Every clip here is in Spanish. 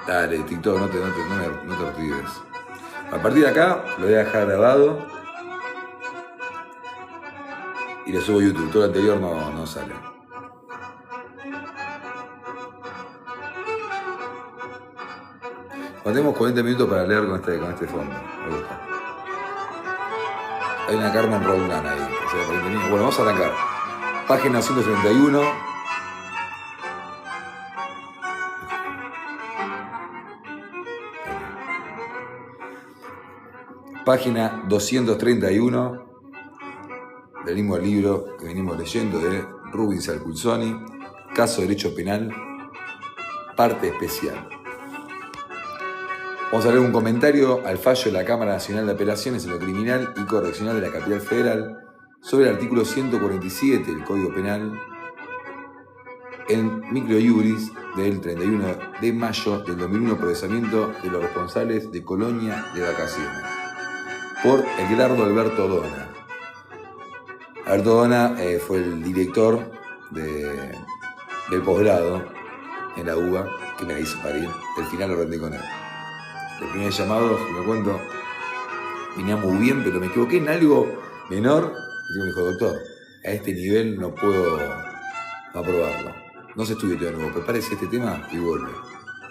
Dale, TikTok, no te olvides. A partir de acá lo voy a dejar grabado y lo subo a YouTube. Todo lo anterior no sale. Tenemos 40 minutos para leer con este fondo. Me gusta. Hay una Carmen Roldán ahí. Bueno, vamos a arrancar. Página 131. Página 231 del mismo libro que venimos leyendo de Rubens Alculzoni, Caso de Derecho Penal, parte especial. Vamos a leer un comentario al fallo de la Cámara Nacional de Apelaciones en lo Criminal y Correccional de la Capital Federal sobre el artículo 147 del Código Penal en Micro Iuris del 31 de mayo del 2001, procesamiento de los responsables de colonia de vacaciones, por Edgardo Alberto Dona. Alberto Dona fue el director del posgrado en la UBA que me la hizo parir. El final lo rendí con él. El primer llamado, me cuento, venía muy bien, pero me equivoqué en algo menor. Y me dijo, doctor, a este nivel no puedo aprobarlo. No se estudió de nuevo, prepárese este tema y vuelve.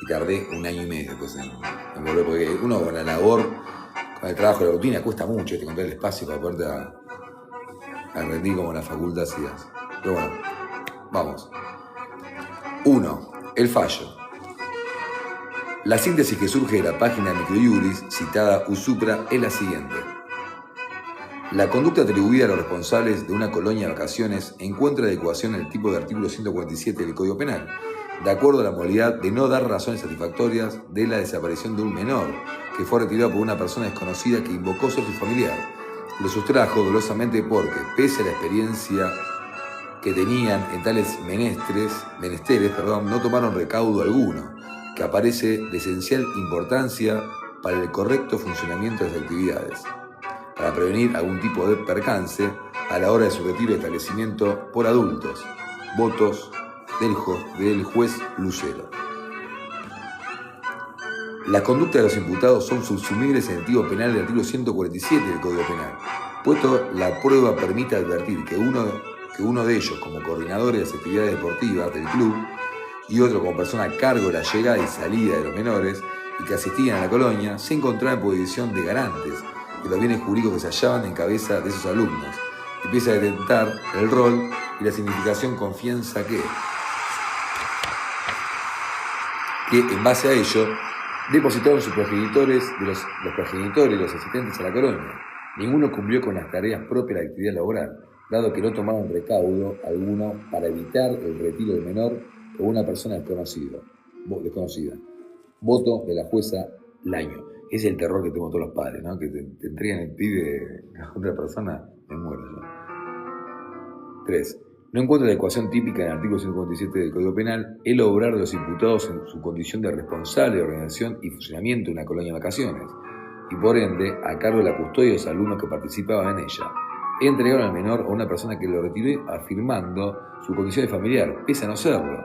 Y tardé 1 año y medio pues, en volver, porque uno con la labor, con el trabajo, la rutina, cuesta mucho encontrar el espacio para poderte a rendir como la facultad hacías. Pero bueno, vamos. 1. El fallo. La síntesis que surge de la página de Microiuris, citada Usupra, es la siguiente. La conducta atribuida a los responsables de una colonia de vacaciones encuentra adecuación en el tipo de artículo 147 del Código Penal, de acuerdo a la modalidad de no dar razones satisfactorias de la desaparición de un menor que fue retirado por una persona desconocida que invocó ser su familiar. Lo sustrajo dolosamente porque, pese a la experiencia que tenían en tales menesteres, no tomaron recaudo alguno, que aparece de esencial importancia para el correcto funcionamiento de las actividades, para prevenir algún tipo de percance a la hora de su retiro de establecimiento por adultos. Votos del juez Lucero. Las conductas de los imputados son subsumibles en el tipo penal del artículo 147 del Código Penal, puesto la prueba permite advertir que uno de ellos, como coordinador de las actividades deportivas del club, y otro como persona a cargo de la llegada y salida de los menores y que asistían a la colonia, se encontraba en posición de garantes de los bienes jurídicos que se hallaban en cabeza de esos alumnos. Empieza a detentar el rol y la significación confianza que en base a ello depositaron sus progenitores, los progenitores y los asistentes a la colonia. Ninguno cumplió con las tareas propias de la actividad laboral, dado que no tomaron recaudo alguno para evitar el retiro del menor o una persona desconocida. Voto de la jueza Laño. Es el terror que tenemos todos los padres, ¿no? Que te entregan el pibe a otra persona, me muero yo. 3. No encuentra la ecuación típica en el artículo 147 del Código Penal el obrar de los imputados en su condición de responsable de organización y funcionamiento de una colonia de vacaciones, y por ende, a cargo de la custodia de los alumnos que participaban en ella. Entregaron al menor a una persona que lo retiró afirmando su condición de familiar, pese a no serlo,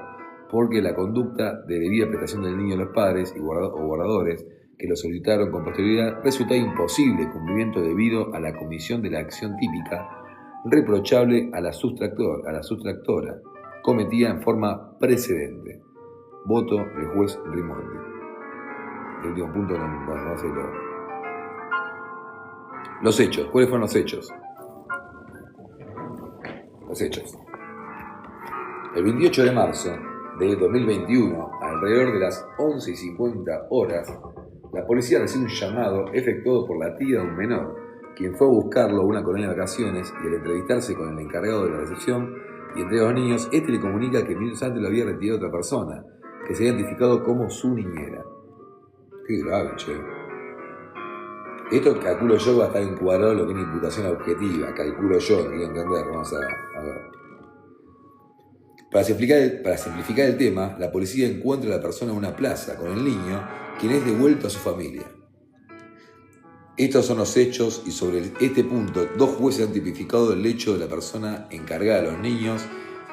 porque la conducta de debida prestación del niño a los padres o guardadores que lo solicitaron con posterioridad resulta imposible cumplimiento debido a la comisión de la acción típica reprochable a la sustractora, cometida en forma precedente. Voto del juez Rimondi. El último punto no va a ser los hechos. ¿Cuáles fueron los hechos? Los hechos. El 28 de marzo de 2021, alrededor de las 11:50 horas, la policía recibe un llamado efectuado por la tía de un menor, quien fue a buscarlo a una colonia de vacaciones y al entrevistarse con el encargado de la recepción y entre los niños, este le comunica que minutos antes lo había retirado otra persona, que se ha identificado como su niñera. Qué grave, che. Esto calculo yo va a estar encuadrado en lo que es una imputación objetiva, calculo yo, quiero entender, vamos a ver. Para simplificar el tema, la policía encuentra a la persona en una plaza con el niño, quien es devuelto a su familia. Estos son los hechos y sobre este punto, 2 jueces han tipificado el hecho de la persona encargada de los niños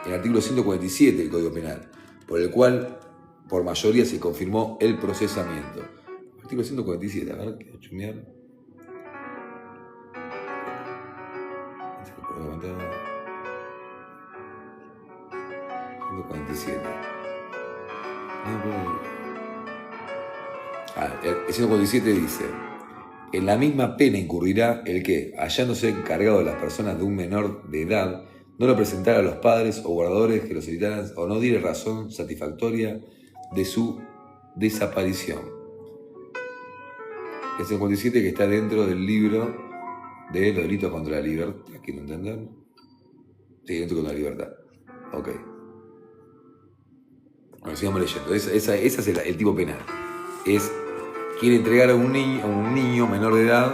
en el artículo 147 del Código Penal, por el cual por mayoría se confirmó el procesamiento. Artículo 147, a ver, quiero chumear. 147. El 147 dice: en la misma pena incurrirá el que, hallándose encargado de las personas de un menor de edad, no lo presentara a los padres o guardadores que los evitaran o no diera razón satisfactoria de su desaparición. El 57 que está dentro del libro de los delitos contra la libertad. ¿Quiero entender? Sí, delitos contra la libertad. Ok. Bueno, sigamos leyendo. Ese es el tipo penal. Quiere entregar a un niño menor de edad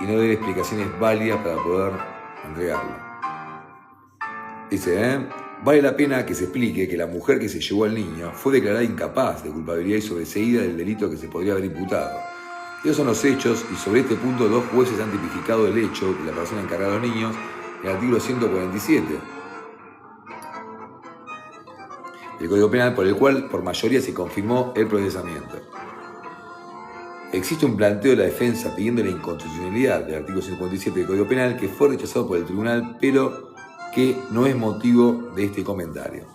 y no debe explicaciones válidas para poder entregarlo. Dice, vale la pena que se explique que la mujer que se llevó al niño fue declarada incapaz de culpabilidad y sobreseída del delito que se podría haber imputado. Esos son los hechos y sobre este punto 2 jueces han tipificado el hecho de la persona encargada de los niños en el artículo 147 del Código Penal, por el cual por mayoría se confirmó el procesamiento. Existe un planteo de la defensa pidiendo la inconstitucionalidad del artículo 147 del Código Penal que fue rechazado por el tribunal, pero que no es motivo de este comentario.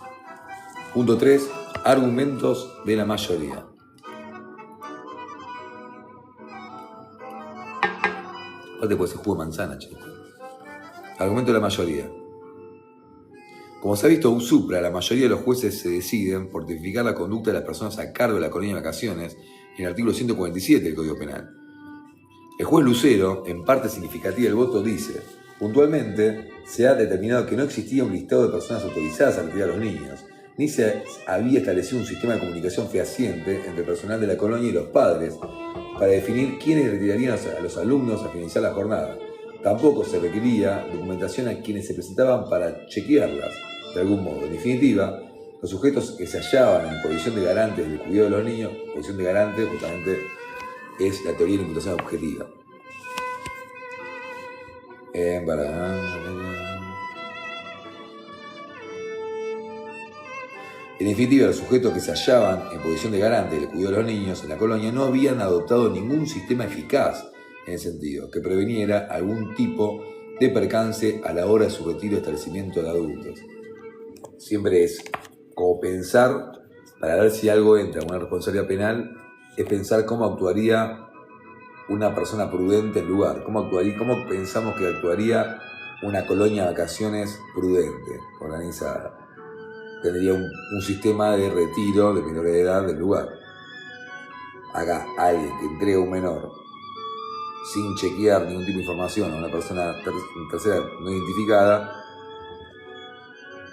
Punto 3. Argumentos de la mayoría. Aparte puede ser jugo de manzana, chicos. Argumento de la mayoría. Como se ha visto supra, la mayoría de los jueces se deciden por tipificar la conducta de las personas a cargo de la colonia de vacaciones en el artículo 147 del Código Penal. El juez Lucero, en parte significativa del voto, dice: puntualmente se ha determinado que no existía un listado de personas autorizadas a retirar a los niños, ni se había establecido un sistema de comunicación fehaciente entre el personal de la colonia y los padres para definir quiénes retirarían a los alumnos al finalizar la jornada. Tampoco se requería documentación a quienes se presentaban para chequearlas de algún modo. En definitiva, los sujetos que se hallaban en posición de garantes del cuidado de los niños, posición de garante justamente es la teoría de la imputación objetiva. En definitiva, los sujetos que se hallaban en posición de garante del cuidado de los niños en la colonia no habían adoptado ningún sistema eficaz en ese sentido, que preveniera algún tipo de percance a la hora de su retiro de establecimiento de adultos. Siempre es como pensar, para ver si algo entra en una responsabilidad penal, es pensar cómo actuaría una persona prudente en el lugar, cómo pensamos que actuaría una colonia de vacaciones prudente, organizada. Tendría un sistema de retiro de menores de edad del lugar. Haga alguien que entregue a un menor sin chequear ningún tipo de información a una persona tercera no identificada,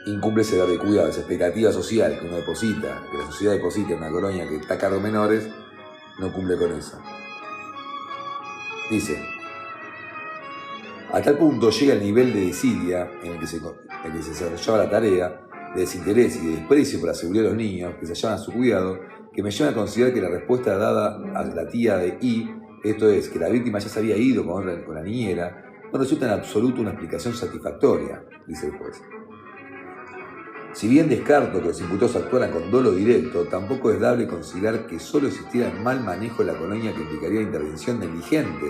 incumple ese deber de cuidado, esa expectativa social que uno deposita, que la sociedad deposita en una colonia que está a cargo de menores, no cumple con eso. Dice: a tal punto llega el nivel de desidia en el que se desarrollaba la tarea, de desinterés y de desprecio por la seguridad de los niños que se hallaban a su cuidado, que me lleva a considerar que la respuesta dada a la tía de I, esto es, que la víctima ya se había ido con la niñera, no resulta en absoluto una explicación satisfactoria, dice el juez. Si bien descarto que los imputados actuaran con dolo directo, tampoco es dable considerar que solo existiera el mal manejo de la colonia que implicaría la intervención negligente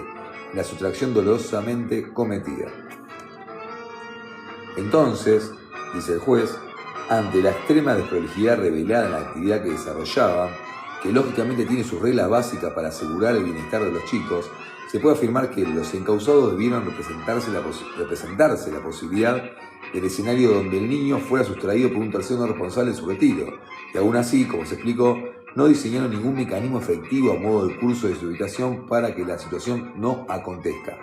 en la sustracción dolorosamente cometida. Entonces, dice el juez, ante la extrema desprolijidad revelada en la actividad que desarrollaban, que lógicamente tiene sus reglas básicas para asegurar el bienestar de los chicos, se puede afirmar que los encausados debieron representarse la posibilidad del escenario donde el niño fuera sustraído por un tercero no responsable en su retiro, y aún así, como se explicó, no diseñaron ningún mecanismo efectivo a modo de curso de su ubicación para que la situación no acontezca.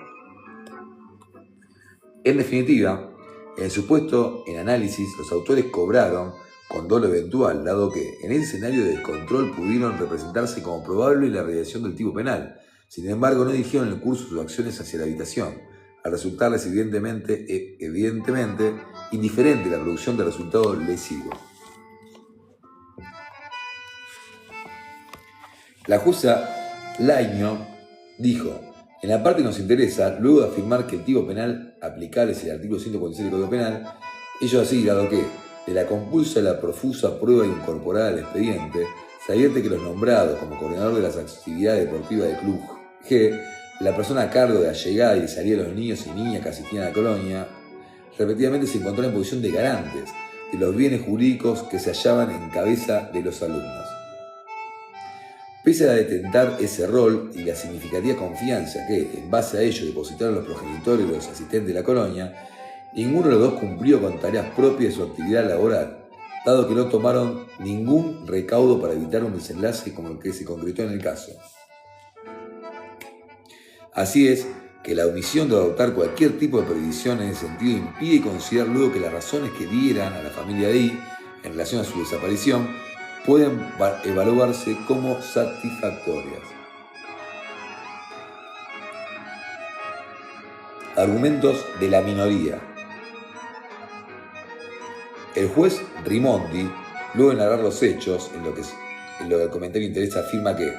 En definitiva, en el supuesto en análisis, los autores cobraron con dolo eventual, dado que en ese escenario de descontrol pudieron representarse como probable la realización del tipo penal. Sin embargo, no dirigieron el curso sus acciones hacia la habitación, al resultarles evidentemente indiferente la producción de resultado lesivo. La jueza Laño dijo: en la parte que nos interesa, luego de afirmar que el tipo penal aplicable es el artículo 147 del Código Penal, ello así, dado que De la compulsa a la profusa prueba incorporada al expediente, se advierte que los nombrados como coordinador de las actividades deportivas del Club G, la persona a cargo de la llegada y salida de los niños y niñas que asistían a la colonia, repetidamente se encontró en posición de garantes de los bienes jurídicos que se hallaban en cabeza de los alumnos. Pese a detentar ese rol y la significativa confianza que, en base a ello, depositaron los progenitores y los asistentes de la colonia, ninguno de los dos cumplió con tareas propias de su actividad laboral, dado que no tomaron ningún recaudo para evitar un desenlace como el que se concretó en el caso. Así es que la omisión de adoptar cualquier tipo de previsión en ese sentido impide considerar luego que las razones que dieran a la familia de I en relación a su desaparición pueden evaluarse como satisfactorias. Argumentos de la minoría. El juez Rimondi, luego de narrar los hechos, en lo que el comentario interesa, afirma que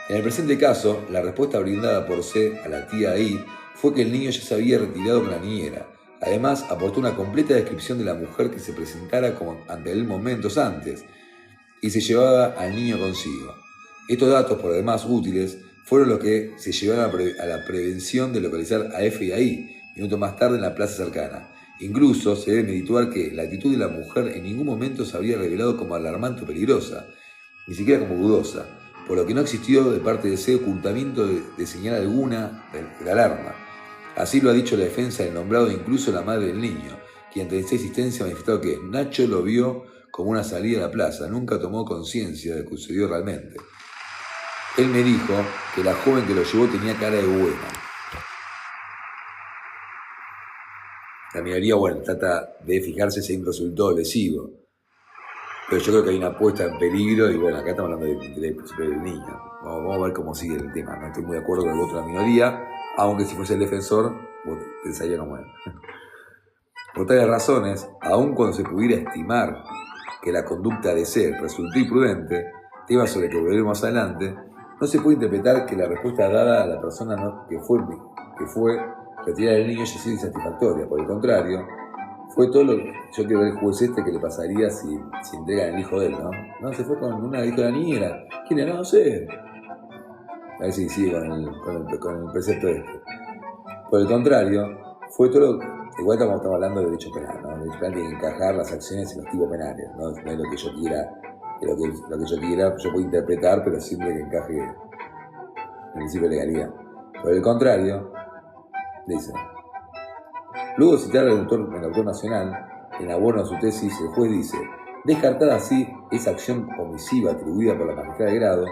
en el presente caso, la respuesta brindada por C a la tía I fue que el niño ya se había retirado con la niñera. Además, aportó una completa descripción de la mujer que se presentara ante él momentos antes y se llevaba al niño consigo. Estos datos, por demás útiles, fueron los que se llevaron a la prevención de localizar a F y a I minutos más tarde en la plaza cercana. Incluso se debe medituar que la actitud de la mujer en ningún momento se habría revelado como alarmante o peligrosa, ni siquiera como dudosa, por lo que no existió de parte de ese ocultamiento de señal alguna de la alarma. Así lo ha dicho la defensa del nombrado e incluso la madre del niño, quien ante esta insistencia ha manifestado que Nacho lo vio como una salida a la plaza, nunca tomó conciencia de lo que sucedió realmente. Él me dijo que la joven que lo llevó tenía cara de buena. La minoría, trata de fijarse si hay un resultado lesivo. Pero yo creo que hay una puesta en peligro y acá estamos hablando del niño. Vamos a ver cómo sigue el tema. No estoy muy de acuerdo con el voto de la minoría, aunque si fuese el defensor, pensaría como él. Por tales razones, aun cuando se pudiera estimar que la conducta de C resultó imprudente, tema sobre el que volveremos más adelante, no se puede interpretar que la respuesta dada a la persona que fue retirar al niño haya sido insatisfactoria. Por el contrario, fue todo lo que yo quiero ver el juez que le pasaría si entregan el hijo de él, ¿no? No, se fue con una hija de la niñera. ¿Quién era? No sé. A ver si sigue con el precepto este. Por el contrario, fue todo lo que... Igual estamos hablando de derecho penal, ¿no? El derecho penal tiene que encajar las acciones en los tipos penales, ¿no? No es lo que yo quiera, lo que yo quiera, yo puedo interpretar, pero siempre que encaje en el principio de legalidad. Por el contrario, dice... Luego de citar al autor nacional, en abono a su tesis, el juez dice: descartada así esa acción omisiva atribuida por la magistrada de grado,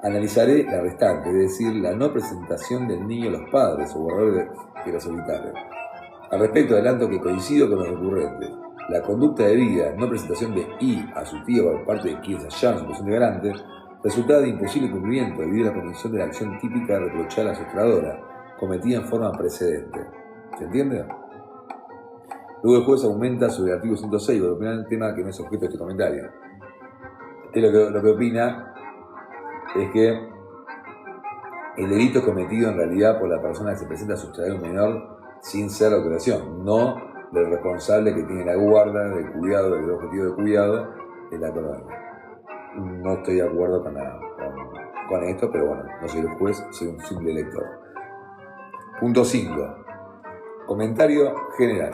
analizaré la restante, es decir, la no presentación del niño a los padres o guardadores de los solitarios. Al respecto, adelanto que coincido con los recurrentes. La conducta debida, no presentación de I a su tío por parte de quienes hallaron en posición de garante, resultaba de imposible cumplimiento debido a la comisión de la acción típica reprochada a la sustractora, cometida en forma precedente. ¿Se entiende? Luego el juez aumenta sobre el artículo 106 para opinar el tema que no es objeto de este comentario. Lo que opina es que el delito es cometido en realidad por la persona que se presenta a sustraer a un menor sin ser la autorización, no del responsable que tiene la guarda, del cuidado, del objetivo de cuidado de la colonia. No estoy de acuerdo con esto, pero no soy el juez, soy un simple lector. Punto 5. Comentario general.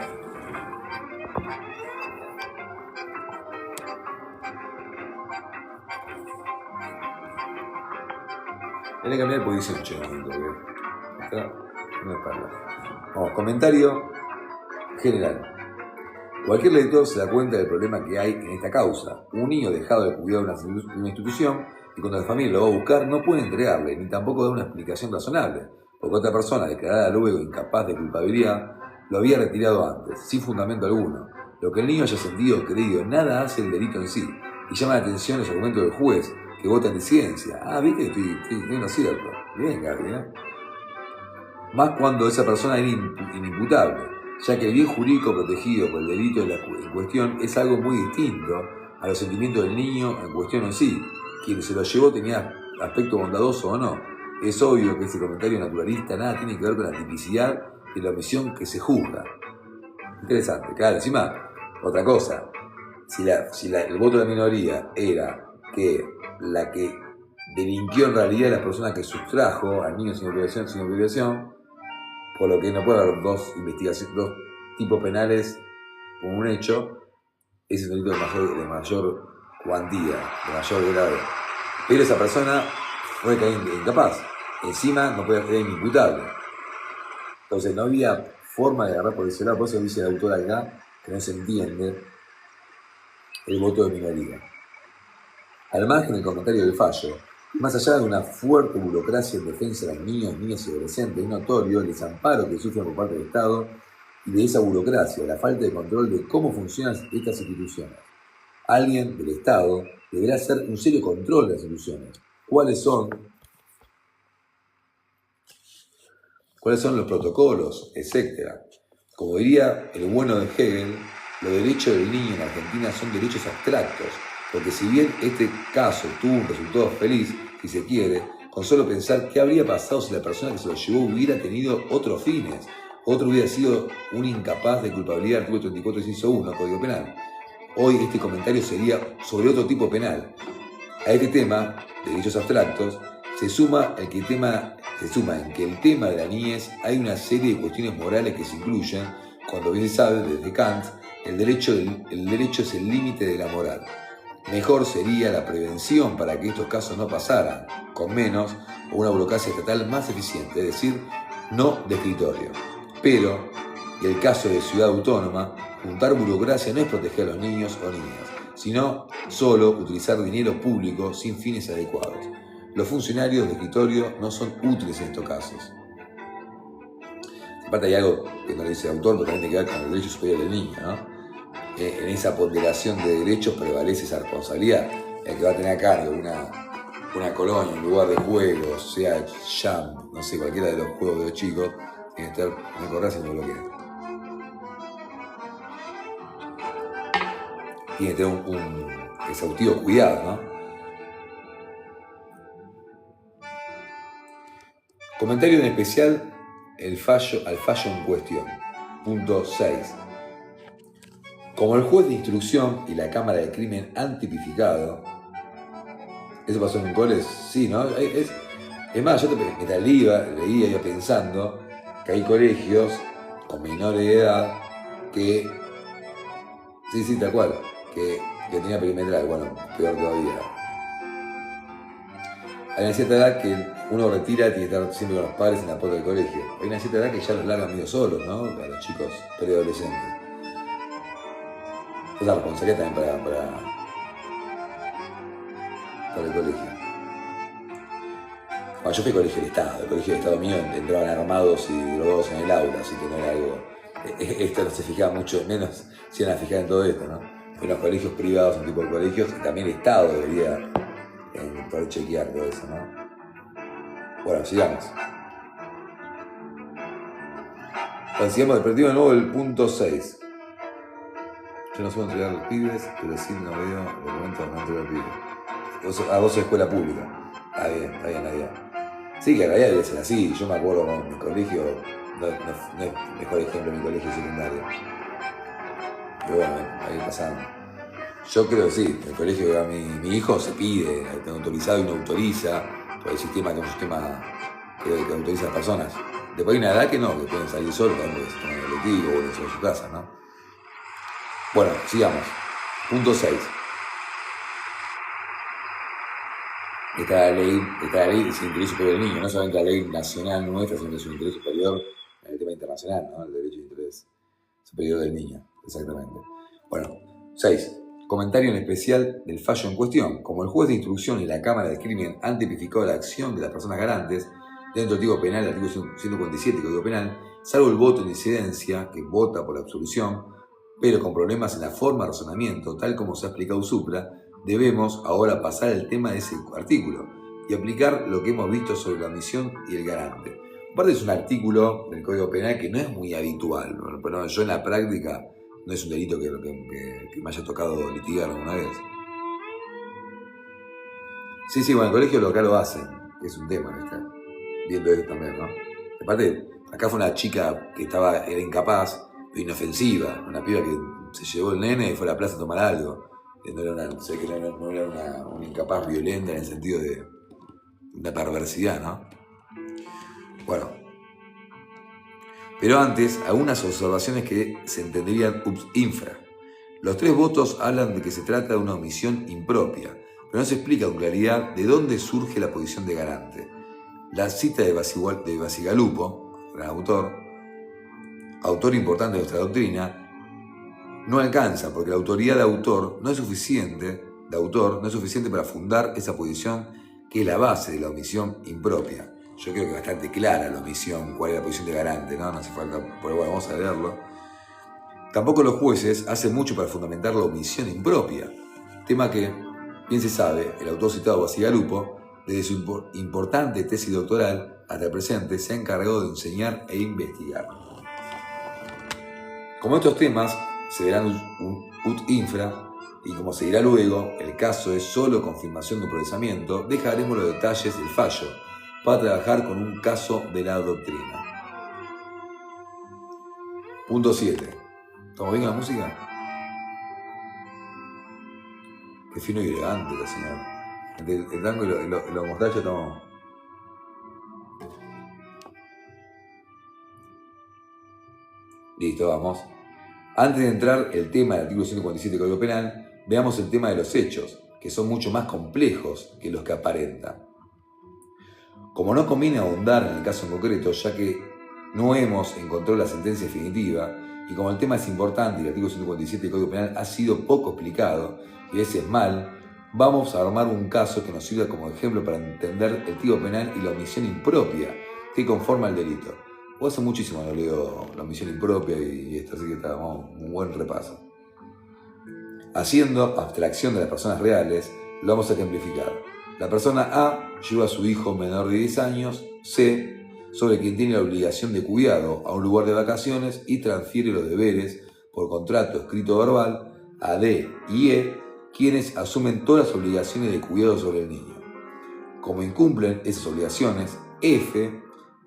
Tiene que cambiar de posición, Vamos, comentario general. Cualquier lector se da cuenta del problema que hay en esta causa. Un niño dejado de cuidar de una institución y cuando la familia lo va a buscar no puede entregarle, ni tampoco dar una explicación razonable, porque otra persona declarada luego incapaz de culpabilidad lo había retirado antes, sin fundamento alguno. Lo que el niño haya sentido o creído nada hace el delito en sí, y llama la atención los argumentos del juez, que vota en disidencia. ¿Viste? Estoy no cierto. Bien, Gaby, ¿eh? Más cuando esa persona era inimputable, ya que el bien jurídico protegido por el delito en cuestión es algo muy distinto a los sentimientos del niño en cuestión en sí. Quien se lo llevó tenía aspecto bondadoso o no. Es obvio que ese comentario naturalista nada tiene que ver con la tipicidad de la omisión que se juzga. Interesante, claro, encima, otra cosa. el voto de la minoría era que la que delinquió en realidad es la persona que sustrajo al niño sin obligación, por lo que no puede haber dos tipos penales con un hecho, ese es un delito de mayor cuantía, de mayor grado. Pero esa persona fue incapaz, encima no puede ser inimputable. Entonces no había forma de agarrar por ese lado, por eso dice el autor acá que no se entiende el voto de minoría. Al margen del comentario del fallo, más allá de una fuerte burocracia en defensa de los niños, niñas y adolescentes, es notorio el desamparo que sufren por parte del Estado y de esa burocracia, la falta de control de cómo funcionan estas instituciones. Alguien del Estado deberá hacer un serio control de las instituciones. ¿Cuáles son los protocolos, etcétera? Como diría el bueno de Hegel, los derechos del niño en Argentina son derechos abstractos, porque si bien este caso tuvo un resultado feliz, si se quiere, con solo pensar qué habría pasado si la persona que se lo llevó hubiera tenido otros fines, otro hubiera sido un incapaz de culpabilidad, artículo 34, inciso 1, Código Penal. Hoy este comentario sería sobre otro tipo penal. A este tema, de derechos abstractos, se suma en que el tema de la niñez hay una serie de cuestiones morales que se incluyen, cuando bien se sabe desde Kant, el derecho es el límite de la moral. Mejor sería la prevención para que estos casos no pasaran, con menos o una burocracia estatal más eficiente, es decir, no de escritorio. Pero, en el caso de Ciudad Autónoma, juntar burocracia no es proteger a los niños o niñas, sino solo utilizar dinero público sin fines adecuados. Los funcionarios de escritorio no son útiles en estos casos. Aparte hay algo que no dice el autor, pero también tiene que ver con el derecho superior del niño, ¿no? En esa ponderación de derechos prevalece esa responsabilidad. El que va a tener a cargo una colonia, un lugar de juegos, sea Jam, no sé, cualquiera de los juegos de los chicos, tiene que estar en correrse y no bloquea. Tiene que tener un exhaustivo cuidado, ¿no? Comentario en especial al fallo en cuestión. Punto 6. Como el juez de instrucción y la Cámara de Crimen han tipificado, ¿eso pasó en Coles? Sí, ¿no? Es más, yo mientras leía, iba pensando que hay colegios con menores de edad que, sí, tal cual, que tenía perimetral, bueno, peor todavía. Hay una cierta edad que uno retira y tiene que estar siempre con los padres en la puerta del colegio. Hay una cierta edad que ya los largan medio solos, ¿no? A los chicos preadolescentes. Es la responsabilidad también para el colegio. Bueno, yo fui al colegio del Estado. El colegio del Estado mío entraban armados y drogados en el aula, así que no era algo... Esto no se fijaba mucho, menos se iban a fijar en todo esto, ¿no? En los colegios privados, un tipo de colegios, y también el Estado debería poder chequear todo eso, ¿no? Bueno, sigamos. Sigamos, despertimos de nuevo el punto 6. Yo no suelo entregar a los pibes, pero sí no veo el momento de no entregar a los pibes. Vos sos escuela pública. Está bien, la idea. Sí, que en realidad debe ser así. Yo me acuerdo con mi colegio, no es mejor ejemplo mi colegio secundario. Pero bueno, ahí pasando. Yo creo que sí, el colegio que va mi hijo se pide, autorizado y no autoriza, por el sistema que es un sistema que autoriza a las personas. Después hay una edad que no, que pueden salir solos, porque se toman el colectivo o en su casa, ¿no? Bueno, sigamos. Punto 6. Está la ley es el interés superior del niño, no solamente la ley nacional nuestra, sino que es un interés superior en el tema internacional, ¿no? El derecho de interés superior del niño, exactamente. Bueno, 6. Comentario en especial del fallo en cuestión. Como el juez de instrucción y la Cámara de Crimen han tipificado la acción de las personas garantes dentro del Código Penal, el artículo 147 del Código Penal, salvo el voto en disidencia, que vota por la absolución, pero con problemas en la forma de razonamiento, tal como se ha explicado supra, debemos ahora pasar al tema de ese artículo y aplicar lo que hemos visto sobre la omisión y el garante. Aparte es un artículo del Código Penal que no es muy habitual, ¿no? Pero yo en la práctica no es un delito que me haya tocado litigar alguna vez. Sí, bueno, el colegio local lo hacen, que es un tema que está viendo esto también, ¿no? Aparte, acá fue una chica que era incapaz, pero inofensiva, una piba que se llevó el nene y fue a la plaza a tomar algo. No era una incapaz violenta en el sentido de una perversidad, ¿no? Bueno. Pero antes, algunas observaciones que se entenderían infra. Los 3 votos hablan de que se trata de una omisión impropia, pero no se explica con claridad de dónde surge la posición de garante. La cita de Bacigalupo, gran autor importante de nuestra doctrina, no alcanza porque la autoridad de autor no es suficiente para fundar esa posición que es la base de la omisión impropia. Yo creo que es bastante clara la omisión, cuál es la posición de garante, ¿no? No hace falta, pero bueno, vamos a leerlo. Tampoco los jueces hacen mucho para fundamentar la omisión impropia, tema que, bien se sabe, el autor citado Bacigalupo, desde su importante tesis doctoral hasta el presente, se ha encargado de enseñar e investigar. Como estos temas se verán ut infra, y como se dirá luego, el caso es solo confirmación de un procesamiento, dejaremos los detalles del fallo para trabajar con un caso de la doctrina. Punto 7. ¿Estamos bien con la música? Qué fino y elegante la señora. El tango y los mostachos estamos... Listo, vamos. Antes de entrar el tema del artículo 147 del Código Penal, veamos el tema de los hechos, que son mucho más complejos que los que aparentan. Como no conviene ahondar en el caso en concreto, ya que no hemos encontrado la sentencia definitiva, y como el tema es importante y el artículo 147 del Código Penal ha sido poco explicado, y a veces mal, vamos a armar un caso que nos sirva como ejemplo para entender el tipo penal y la omisión impropia que conforma el delito. O hace muchísimo no leo la omisión impropia y esto, así que está un buen repaso. Haciendo abstracción de las personas reales, lo vamos a ejemplificar. La persona A lleva a su hijo menor de 10 años, C, sobre quien tiene la obligación de cuidado, a un lugar de vacaciones y transfiere los deberes por contrato escrito o verbal a D y E, quienes asumen todas las obligaciones de cuidado sobre el niño. Como incumplen esas obligaciones, F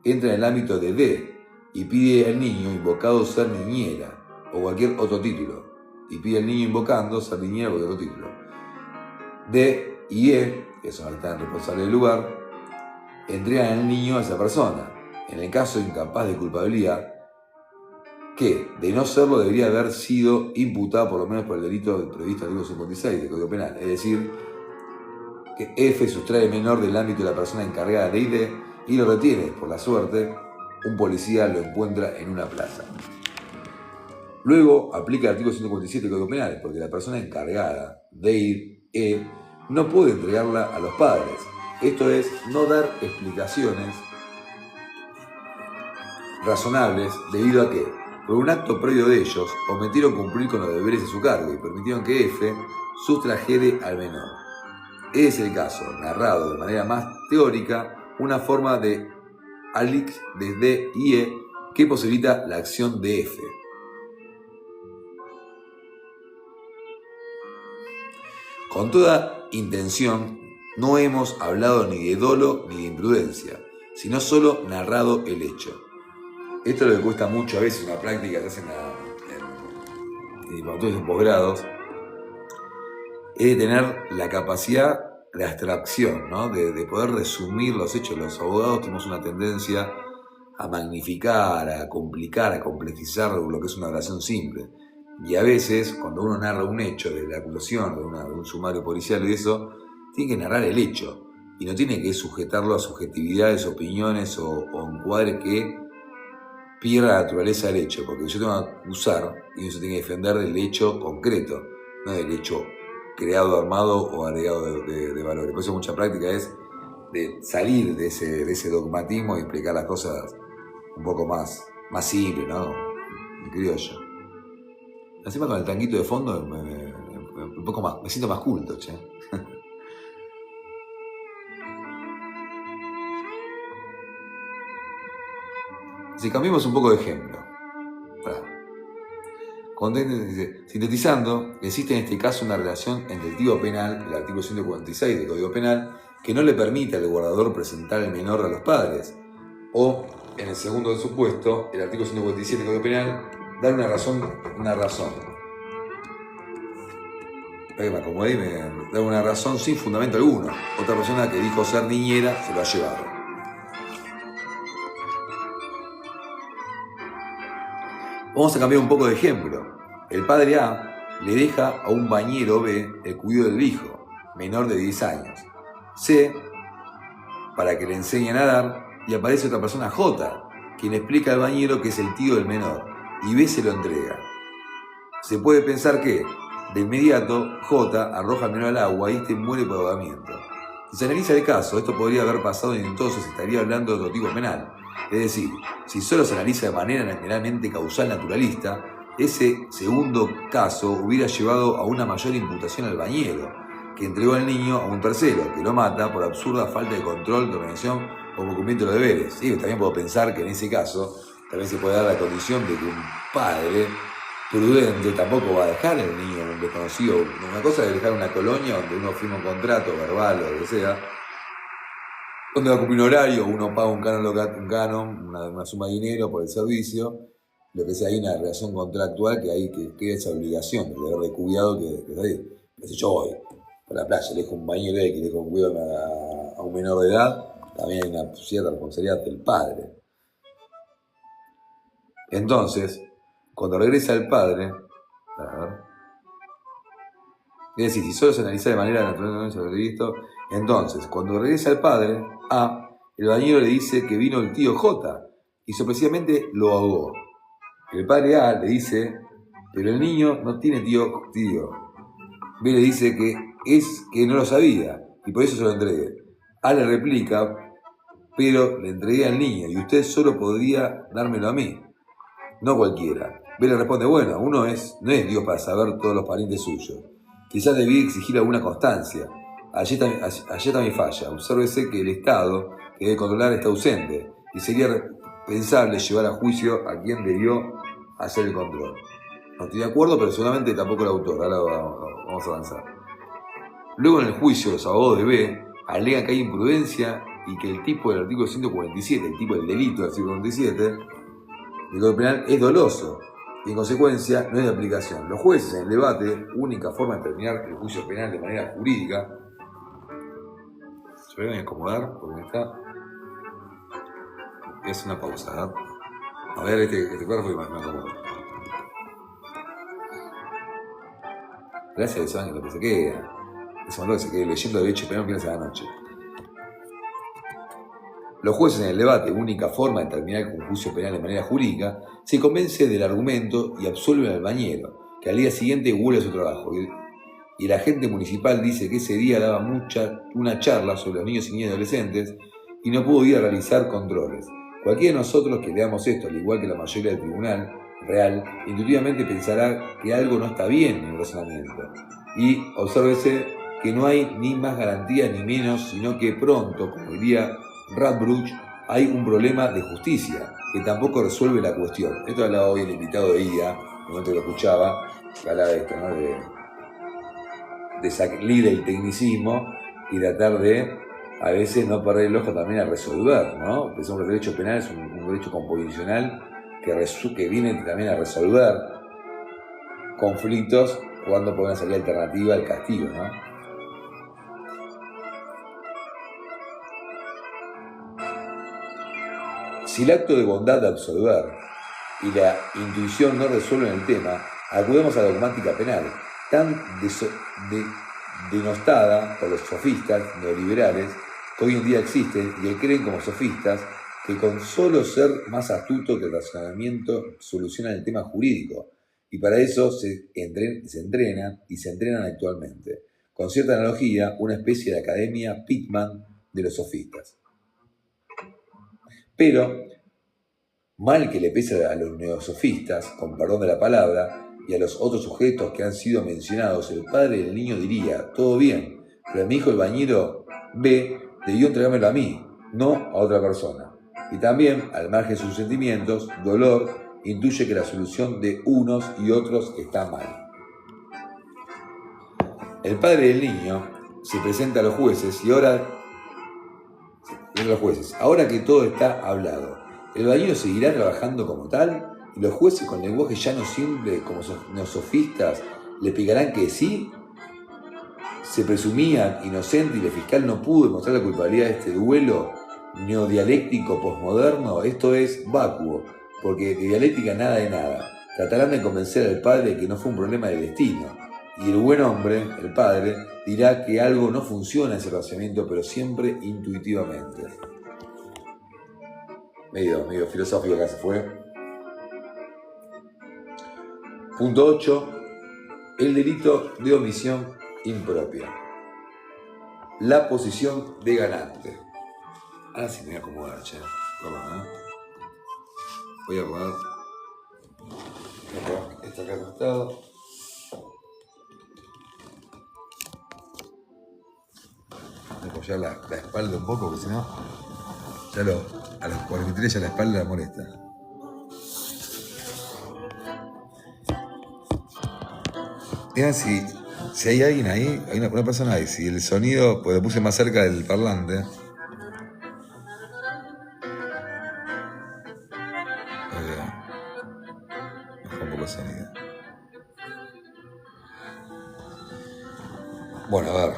entra en el ámbito de D y pide al niño invocado ser niñera o cualquier otro título, y pide al niño invocando ser niñera o cualquier otro título. D y E, que son los que están responsables del lugar, entregan al niño a esa persona. En el caso incapaz de culpabilidad, que, de no serlo, debería haber sido imputada por lo menos por el delito previsto en el artículo 56 del Código Penal, es decir, que F sustrae el menor del ámbito de la persona encargada de ID y lo retiene, por la suerte, un policía lo encuentra en una plaza. Luego aplica el artículo 157 del Código Penal, porque la persona encargada de ID no puede entregarla a los padres. Esto es, no dar explicaciones razonables debido a que, por un acto previo de ellos, omitieron cumplir con los deberes de su cargo y permitieron que F sustrajere al menor. Es el caso, narrado de manera más teórica, una forma de alix de D y E que posibilita la acción de F. Con toda intención, no hemos hablado ni de dolo ni de imprudencia, sino solo narrado el hecho. Esto es lo que cuesta mucho a veces, una práctica que hacen en posgrados, es de tener la capacidad de abstracción, ¿no? de poder resumir los hechos. Los abogados tenemos una tendencia a magnificar, a complicar, a complejizar lo que es una oración simple. Y a veces, cuando uno narra un hecho de la acusación, de un sumario policial y eso, tiene que narrar el hecho. Y no tiene que sujetarlo a subjetividades, opiniones o encuadres que pierda la naturaleza del hecho. Porque yo tengo que acusar y eso tiene que defender del hecho concreto, no del hecho creado, armado o agregado de valores. Por eso mucha práctica es de salir de ese dogmatismo y explicar las cosas un poco más simple, ¿no? En criollo. Encima con el tanguito de fondo un poco más, me siento más culto, che. Si cambiamos un poco de ejemplo. Sintetizando, existe en este caso una relación entre el tipo penal, el artículo 146 del Código Penal, que no le permite al guardador presentar el menor a los padres, o, en el segundo supuesto, el artículo 147 del Código Penal, dar una razón espera que me acomodé y me da una razón sin fundamento alguno. Otra persona que dijo ser niñera se lo ha llevado. Vamos a cambiar un poco de ejemplo. El padre A le deja a un bañero B el cuidado del hijo, menor de 10 años. C, para que le enseñe a nadar, y aparece otra persona J, quien explica al bañero que es el tío del menor, y B se lo entrega. Se puede pensar que, de inmediato, J arroja al menor al agua y este muere por ahogamiento. Si se analiza el caso, esto podría haber pasado y entonces estaría hablando de otro tipo penal. Es decir, si solo se analiza de manera meramente causal naturalista, ese segundo caso hubiera llevado a una mayor imputación al bañero, que entregó al niño a un tercero, que lo mata por absurda falta de control, de organización o cumplimiento de los deberes. ¿Sí? También puedo pensar que en ese caso también se puede dar la condición de que un padre prudente tampoco va a dejar al niño a un desconocido. Una cosa es dejar una colonia donde uno firma un contrato verbal o lo que sea, donde va a cumplir un horario, uno paga un canon, una suma de dinero por el servicio, lo que sea, hay una relación contractual que hay que queda esa obligación, el deber de cuidado que hay. Pero si yo voy a la playa, le dejo un bañero y le dejo un cuidado a un menor de edad, también hay una cierta responsabilidad del padre. Entonces, cuando regresa el padre, es decir, si solo se analiza de manera natural sobre visto, entonces, cuando regresa el padre A, el bañero le dice que vino el tío J y sorpresivamente lo ahogó. El padre A le dice, pero el niño no tiene tío. B le dice que no lo sabía y por eso se lo entregué. A le replica, pero le entregué al niño y usted solo podría dármelo a mí, no cualquiera. B le responde, bueno, uno no es Dios para saber todos los parientes suyos. Quizás debí exigir alguna constancia. Allí también falla. Obsérvese que el Estado que debe controlar está ausente y sería pensable llevar a juicio a quien debió hacer el control. No estoy de acuerdo, pero seguramente tampoco el autor. Ahora vamos a avanzar. Luego en el juicio los abogados de B alegan que hay imprudencia y que el tipo del artículo 147, el tipo del delito del artículo 147, del Código Penal es doloso y en consecuencia no es de aplicación. Los jueces en el debate, única forma de terminar el juicio penal de manera jurídica, se voy a acomodar porque está. Es una pausa, ¿verdad? A ver este cuerpo y me acomodo. Gracias a Dios saben lo que se queda. Ese momento que se quede leyendo derecho penal que hace la noche. Los jueces en el debate, única forma de terminar con un juicio penal de manera jurídica, se convence del argumento y absuelven al bañero, que al día siguiente vuelve a su trabajo. Y el agente municipal dice que ese día daba una charla sobre los niños y niñas adolescentes y no pudo ir a realizar controles. Cualquiera de nosotros que leamos esto, al igual que la mayoría del tribunal real, intuitivamente pensará que algo no está bien en el razonamiento. Y obsérvese que no hay ni más garantía ni menos, sino que pronto, como diría Radbruch, hay un problema de justicia que tampoco resuelve la cuestión. Esto hablaba hoy el invitado de IA, en el momento que lo escuchaba, que hablaba de esto, ¿no? de salir del tecnicismo y tratar de, a veces, no perder el ojo también a resolver, ¿no? Pensamos que el derecho penal es un derecho composicional que viene también a resolver conflictos cuando puede una salida alternativa al castigo, ¿no? Si el acto de bondad de absolver y la intuición no resuelven el tema, acudimos a la dogmática penal, tan denostada por los sofistas neoliberales que hoy en día existen y que creen como sofistas que con solo ser más astuto que el razonamiento solucionan el tema jurídico, y para eso se entrenan actualmente. Con cierta analogía, una especie de academia Pitman de los sofistas. Pero, mal que le pese a los neosofistas, con perdón de la palabra, y a los otros sujetos que han sido mencionados, el padre del niño diría, todo bien, pero mi hijo el bañero B debió entregármelo a mí, no a otra persona. Y también, al margen de sus sentimientos, dolor, intuye que la solución de unos y otros está mal. El padre del niño se presenta a los jueces y ahora que todo está hablado, ¿el bañero seguirá trabajando como tal? ¿Y los jueces con lenguaje llano simple como neosofistas le explicarán que sí? se presumían inocentes y el fiscal no pudo demostrar la culpabilidad de este duelo neodialéctico posmoderno, esto es vacuo, porque de dialéctica nada de nada. Tratarán de convencer al padre de que no fue un problema de destino. Y el buen hombre, el padre, dirá que algo no funciona en ese razonamiento, pero siempre intuitivamente. Medio filosófico acá se fue. Punto 8. El delito de omisión impropia. La posición de garante. Ahora sí me voy a acomodar, che. Perdón, Voy a poner esto acá acostado. Voy a apoyar la espalda un poco, porque si no, ya a los 43 ya la espalda la molesta. Vean si hay alguien ahí, hay una persona ahí, si el sonido, pues lo puse más cerca del parlante. Bajó un poco el sonido. Bueno, a ver.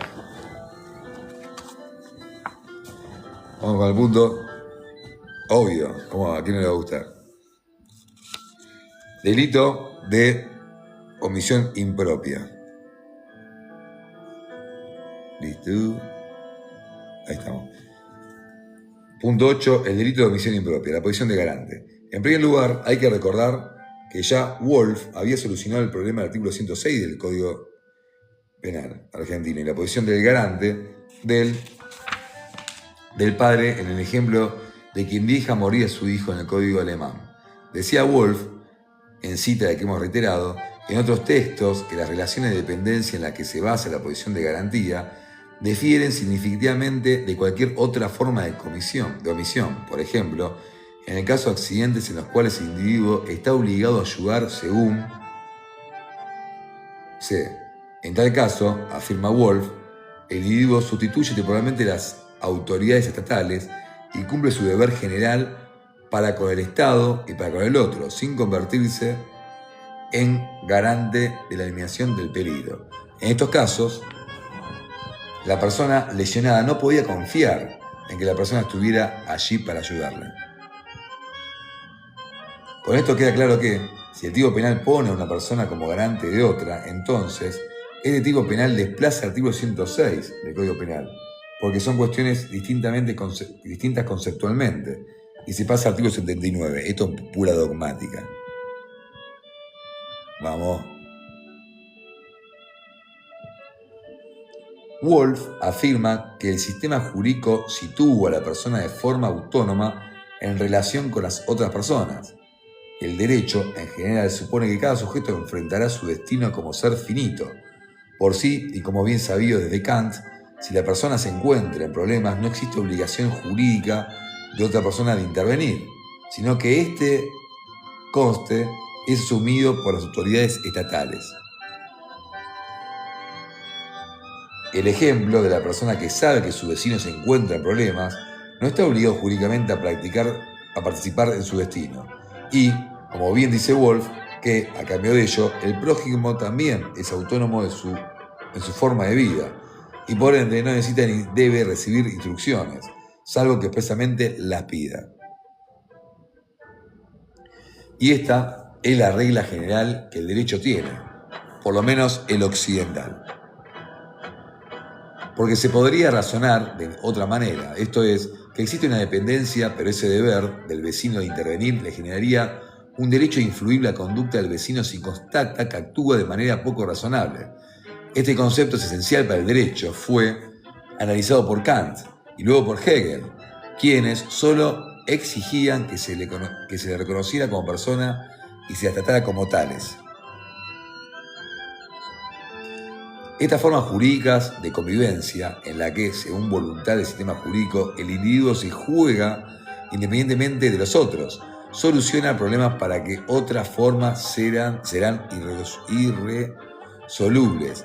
Vamos con el punto obvio, como a quién no le va a gustar. Delito de omisión impropia. Listo. Ahí estamos. Punto 8. El delito de omisión impropia, la posición de garante. En primer lugar, hay que recordar que ya Wolf había solucionado el problema del artículo 106 del Código Penal argentino y la posición del garante del padre en el ejemplo de quien deja morir a su hijo en el Código alemán. Decía Wolf, en cita de que hemos reiterado, en otros textos que las relaciones de dependencia en las que se basa la posición de garantía difieren significativamente de cualquier otra forma de omisión. Por ejemplo, en el caso de accidentes en los cuales el individuo está obligado a ayudar según C. En tal caso, afirma Wolf, el individuo sustituye temporalmente las autoridades estatales y cumple su deber general para con el Estado y para con el otro, sin convertirse en garante de la eliminación del peligro. En estos casos, la persona lesionada no podía confiar en que la persona estuviera allí para ayudarle. Con esto queda claro que, si el tipo penal pone a una persona como garante de otra, entonces, este tipo penal desplaza el artículo 106 del Código Penal, porque son cuestiones distintas conceptualmente, y se pasa al artículo 79. Esto es pura dogmática. Vamos. Wolf afirma que el sistema jurídico sitúa a la persona de forma autónoma en relación con las otras personas. El derecho, en general, supone que cada sujeto enfrentará su destino como ser finito. Por sí, y como bien sabido desde Kant, si la persona se encuentra en problemas, no existe obligación jurídica de otra persona de intervenir, sino que este conste es asumido por las autoridades estatales. El ejemplo de la persona que sabe que su vecino se encuentra en problemas no está obligado jurídicamente a participar en su destino. Y, como bien dice Wolf, que, a cambio de ello, el prójimo también es autónomo en su forma de vida, y por ende no necesita ni debe recibir instrucciones, salvo que expresamente las pida. Y esta es la regla general que el derecho tiene, por lo menos el occidental. Porque se podría razonar de otra manera, esto es, que existe una dependencia, pero ese deber del vecino de intervenir le generaría un derecho a influir la conducta del vecino si constata que actúa de manera poco razonable. Este concepto es esencial para el derecho, fue analizado por Kant y luego por Hegel, quienes solo exigían que se le reconociera como persona y se la tratara como tales. Estas formas jurídicas de convivencia, en la que, según voluntad del sistema jurídico, el individuo se juega independientemente de los otros, soluciona problemas para que otras formas serán irresolubles.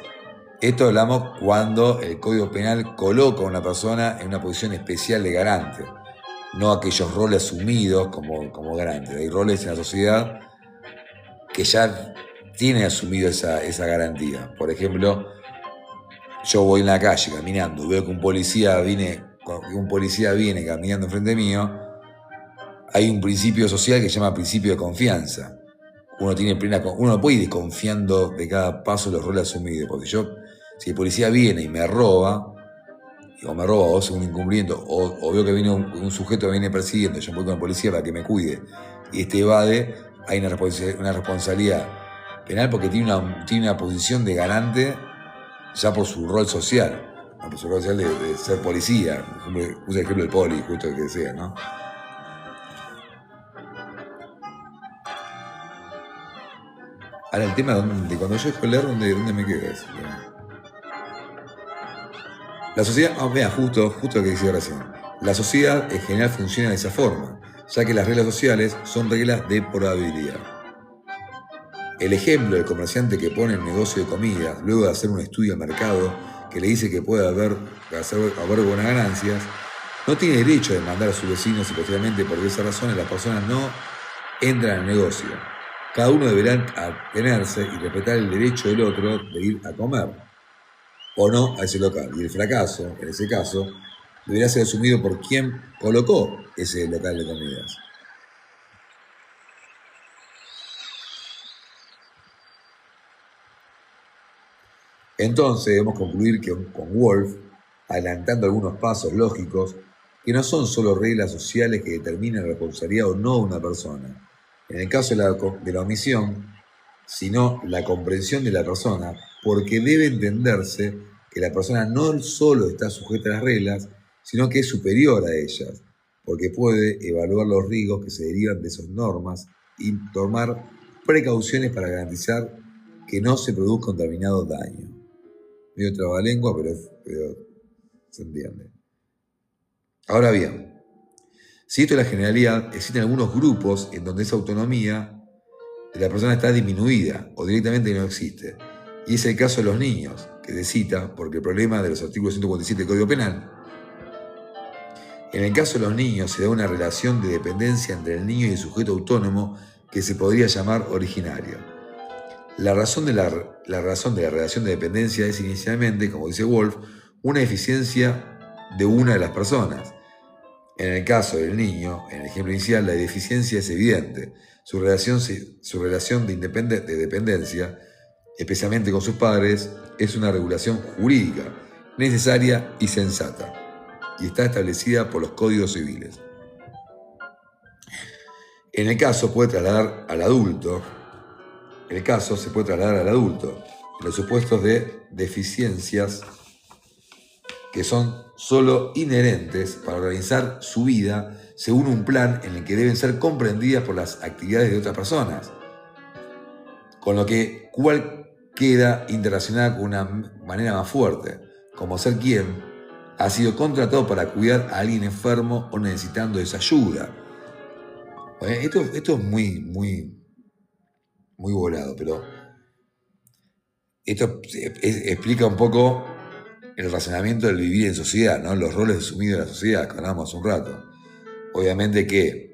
Esto hablamos cuando el Código Penal coloca a una persona en una posición especial de garante, no aquellos roles asumidos como garante. Hay roles en la sociedad que ya tienen asumido esa garantía. Por ejemplo, yo voy en la calle caminando, veo que un policía viene caminando enfrente mío, hay un principio social que se llama principio de confianza. Uno no puede ir desconfiando de cada paso de los roles asumidos, porque si el policía viene y me roba, o hace un incumplimiento, o veo que viene un sujeto que viene persiguiendo, yo voy con el policía para que me cuide, y evade, hay una responsabilidad penal porque tiene una posición de garante ya por su rol social, ¿no? Por su rol social de ser policía. Usa el ejemplo del poli, justo el que sea, ¿no? Ahora el tema de cuando yo dejo leer, ¿dónde me quedas? La sociedad, vea, justo lo que decía recién. La sociedad en general funciona de esa forma, ya que las reglas sociales son reglas de probabilidad. El ejemplo del comerciante que pone el negocio de comida, luego de hacer un estudio de mercado que le dice que puede haber buenas ganancias, no tiene derecho a demandar a sus vecinos y posteriormente por esa razón las personas no entran al negocio. Cada uno deberá atenerse y respetar el derecho del otro de ir a comer o no a ese local. Y el fracaso, en ese caso, deberá ser asumido por quien colocó ese local de comidas. Entonces debemos concluir que con Wolf, adelantando algunos pasos lógicos, que no son solo reglas sociales que determinan la responsabilidad o no de una persona, en el caso de la omisión, sino la comprensión de la persona, porque debe entenderse que la persona no solo está sujeta a las reglas, sino que es superior a ellas, porque puede evaluar los riesgos que se derivan de esas normas y tomar precauciones para garantizar que no se produzca un determinado daño. Medio trabalengua, pero se entiende. Ahora bien, si esto es la generalidad, existen algunos grupos en donde esa autonomía de la persona está disminuida o directamente no existe. Y es el caso de los niños, que se cita porque el problema de los artículos 147 del Código Penal. En el caso de los niños se da una relación de dependencia entre el niño y el sujeto autónomo que se podría llamar originario. La razón de la relación de dependencia es inicialmente, como dice Wolf, una deficiencia de una de las personas. En el caso del niño, en el ejemplo inicial, la deficiencia es evidente. Su relación de dependencia, especialmente con sus padres, es una regulación jurídica necesaria y sensata, y está establecida por los códigos civiles. En el caso se puede trasladar al adulto, en los supuestos de deficiencias que son solo inherentes para organizar su vida según un plan en el que deben ser comprendidas por las actividades de otras personas, con lo que cual queda interrelacionada con una manera más fuerte, como ser quien ha sido contratado para cuidar a alguien enfermo o necesitando esa ayuda. Esto es muy volado, pero esto explica un poco el razonamiento del vivir en sociedad, ¿no? Los roles asumidos de la sociedad, que hablábamos hace un rato. Obviamente que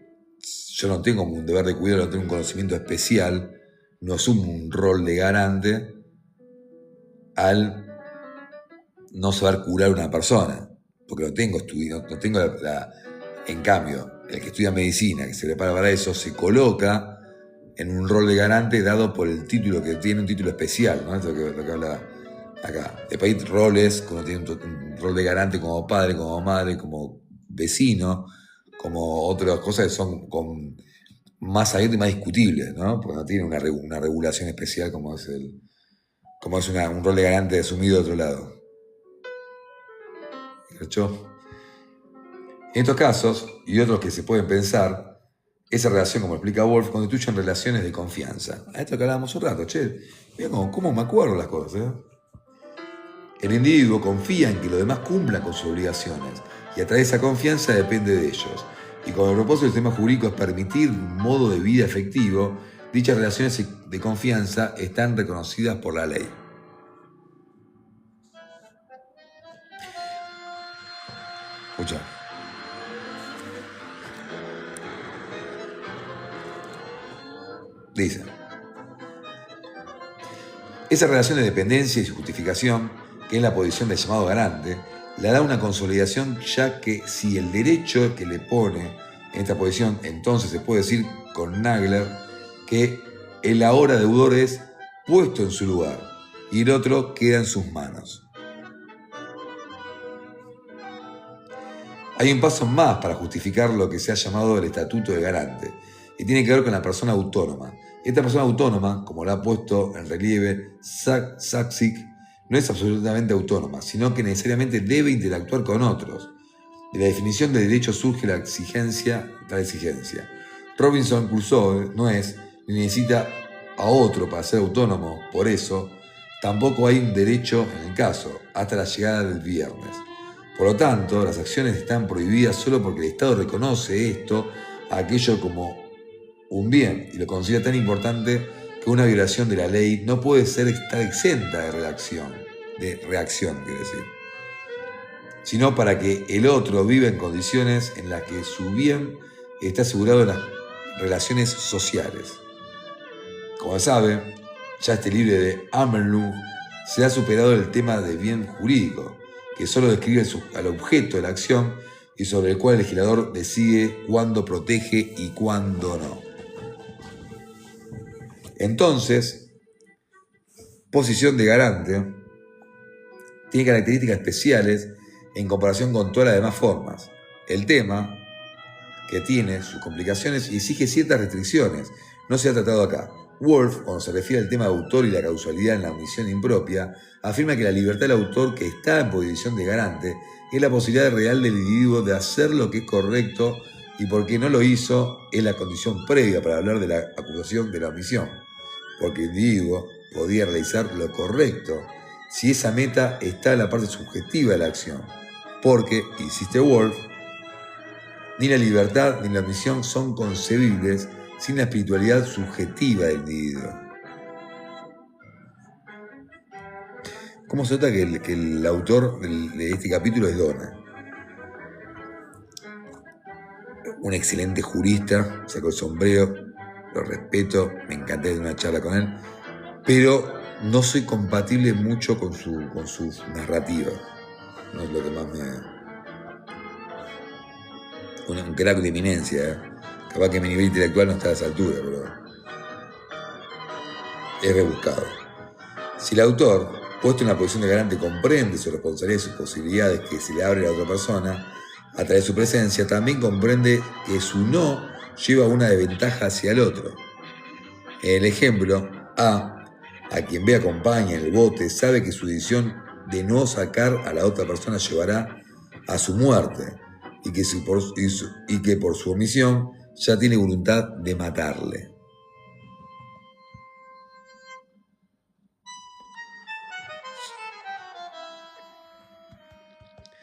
yo no tengo un deber de cuidado, no tengo un conocimiento especial, no asumo un rol de garante al no saber curar a una persona, porque no tengo estudio, no tengo en cambio, el que estudia medicina, que se prepara para eso, se coloca en un rol de garante dado por el título, que tiene un título especial, ¿no? Esto es lo que habla acá. Después hay roles, cuando tiene un rol de garante como padre, como madre, como vecino, como otras cosas que son más abiertas y más discutibles, ¿no? Porque no tiene una regulación especial como es un rol de garante asumido de otro lado. ¿Cachó? En estos casos, y otros que se pueden pensar, esa relación, como explica Wolf, constituyen relaciones de confianza. A esto que hablábamos un rato, mira cómo me acuerdo las cosas, ¿eh? El individuo confía en que los demás cumplan con sus obligaciones y a través de esa confianza depende de ellos. Y como el propósito del sistema jurídico es permitir un modo de vida efectivo, dichas relaciones de confianza están reconocidas por la ley. Escucha. Dice: esa relación de dependencia y su justificación que es la posición del llamado garante, le da una consolidación, ya que si el derecho que le pone en esta posición, entonces se puede decir con Nagler que el ahora deudor es puesto en su lugar y el otro queda en sus manos. Hay un paso más para justificar lo que se ha llamado el estatuto de garante, y tiene que ver con la persona autónoma. Esta persona autónoma, como lo ha puesto en relieve Saksik, no es absolutamente autónoma, sino que necesariamente debe interactuar con otros. De la definición de derecho surge la tal exigencia. Robinson Crusoe no es, ni necesita a otro para ser autónomo, por eso tampoco hay un derecho en el caso, hasta la llegada del viernes. Por lo tanto, las acciones están prohibidas solo porque el Estado reconoce esto, aquello como un bien, y lo considera tan importante que una violación de la ley no puede estar exenta de reacción, sino para que el otro viva en condiciones en las que su bien está asegurado en las relaciones sociales. Como sabe, ya este libro de Amerloh se ha superado el tema del bien jurídico, que solo describe al objeto de la acción y sobre el cual el legislador decide cuándo protege y cuándo no. Entonces, posición de garante tiene características especiales en comparación con todas las demás formas. El tema, que tiene sus complicaciones y exige ciertas restricciones, no se ha tratado acá. Wolf, cuando se refiere al tema de autor y la causalidad en la omisión impropia, afirma que la libertad del autor que está en posición de garante es la posibilidad real del individuo de hacer lo que es correcto, y porque no lo hizo es la condición previa para hablar de la acusación de la omisión, porque el individuo podía realizar lo correcto si esa meta está en la parte subjetiva de la acción, porque, insiste Wolf, ni la libertad ni la omisión son concebibles sin la espiritualidad subjetiva del individuo. ¿Cómo se nota que el autor de este capítulo es Dona? Un excelente jurista, sacó el sombrero, lo respeto, me encanté de una charla con él, pero no soy compatible mucho con su narrativa. No es lo que más un crack de eminencia, Capaz que mi nivel intelectual no está a esa altura, pero es rebuscado. Si el autor, puesto en la posición de garante, comprende su responsabilidad y sus posibilidades que se le abre a otra persona a través de su presencia, también comprende que su no lleva una desventaja hacia el otro. En el ejemplo, A quien ve acompaña en el bote, sabe que su decisión de no sacar a la otra persona llevará a su muerte y que por su omisión ya tiene voluntad de matarle.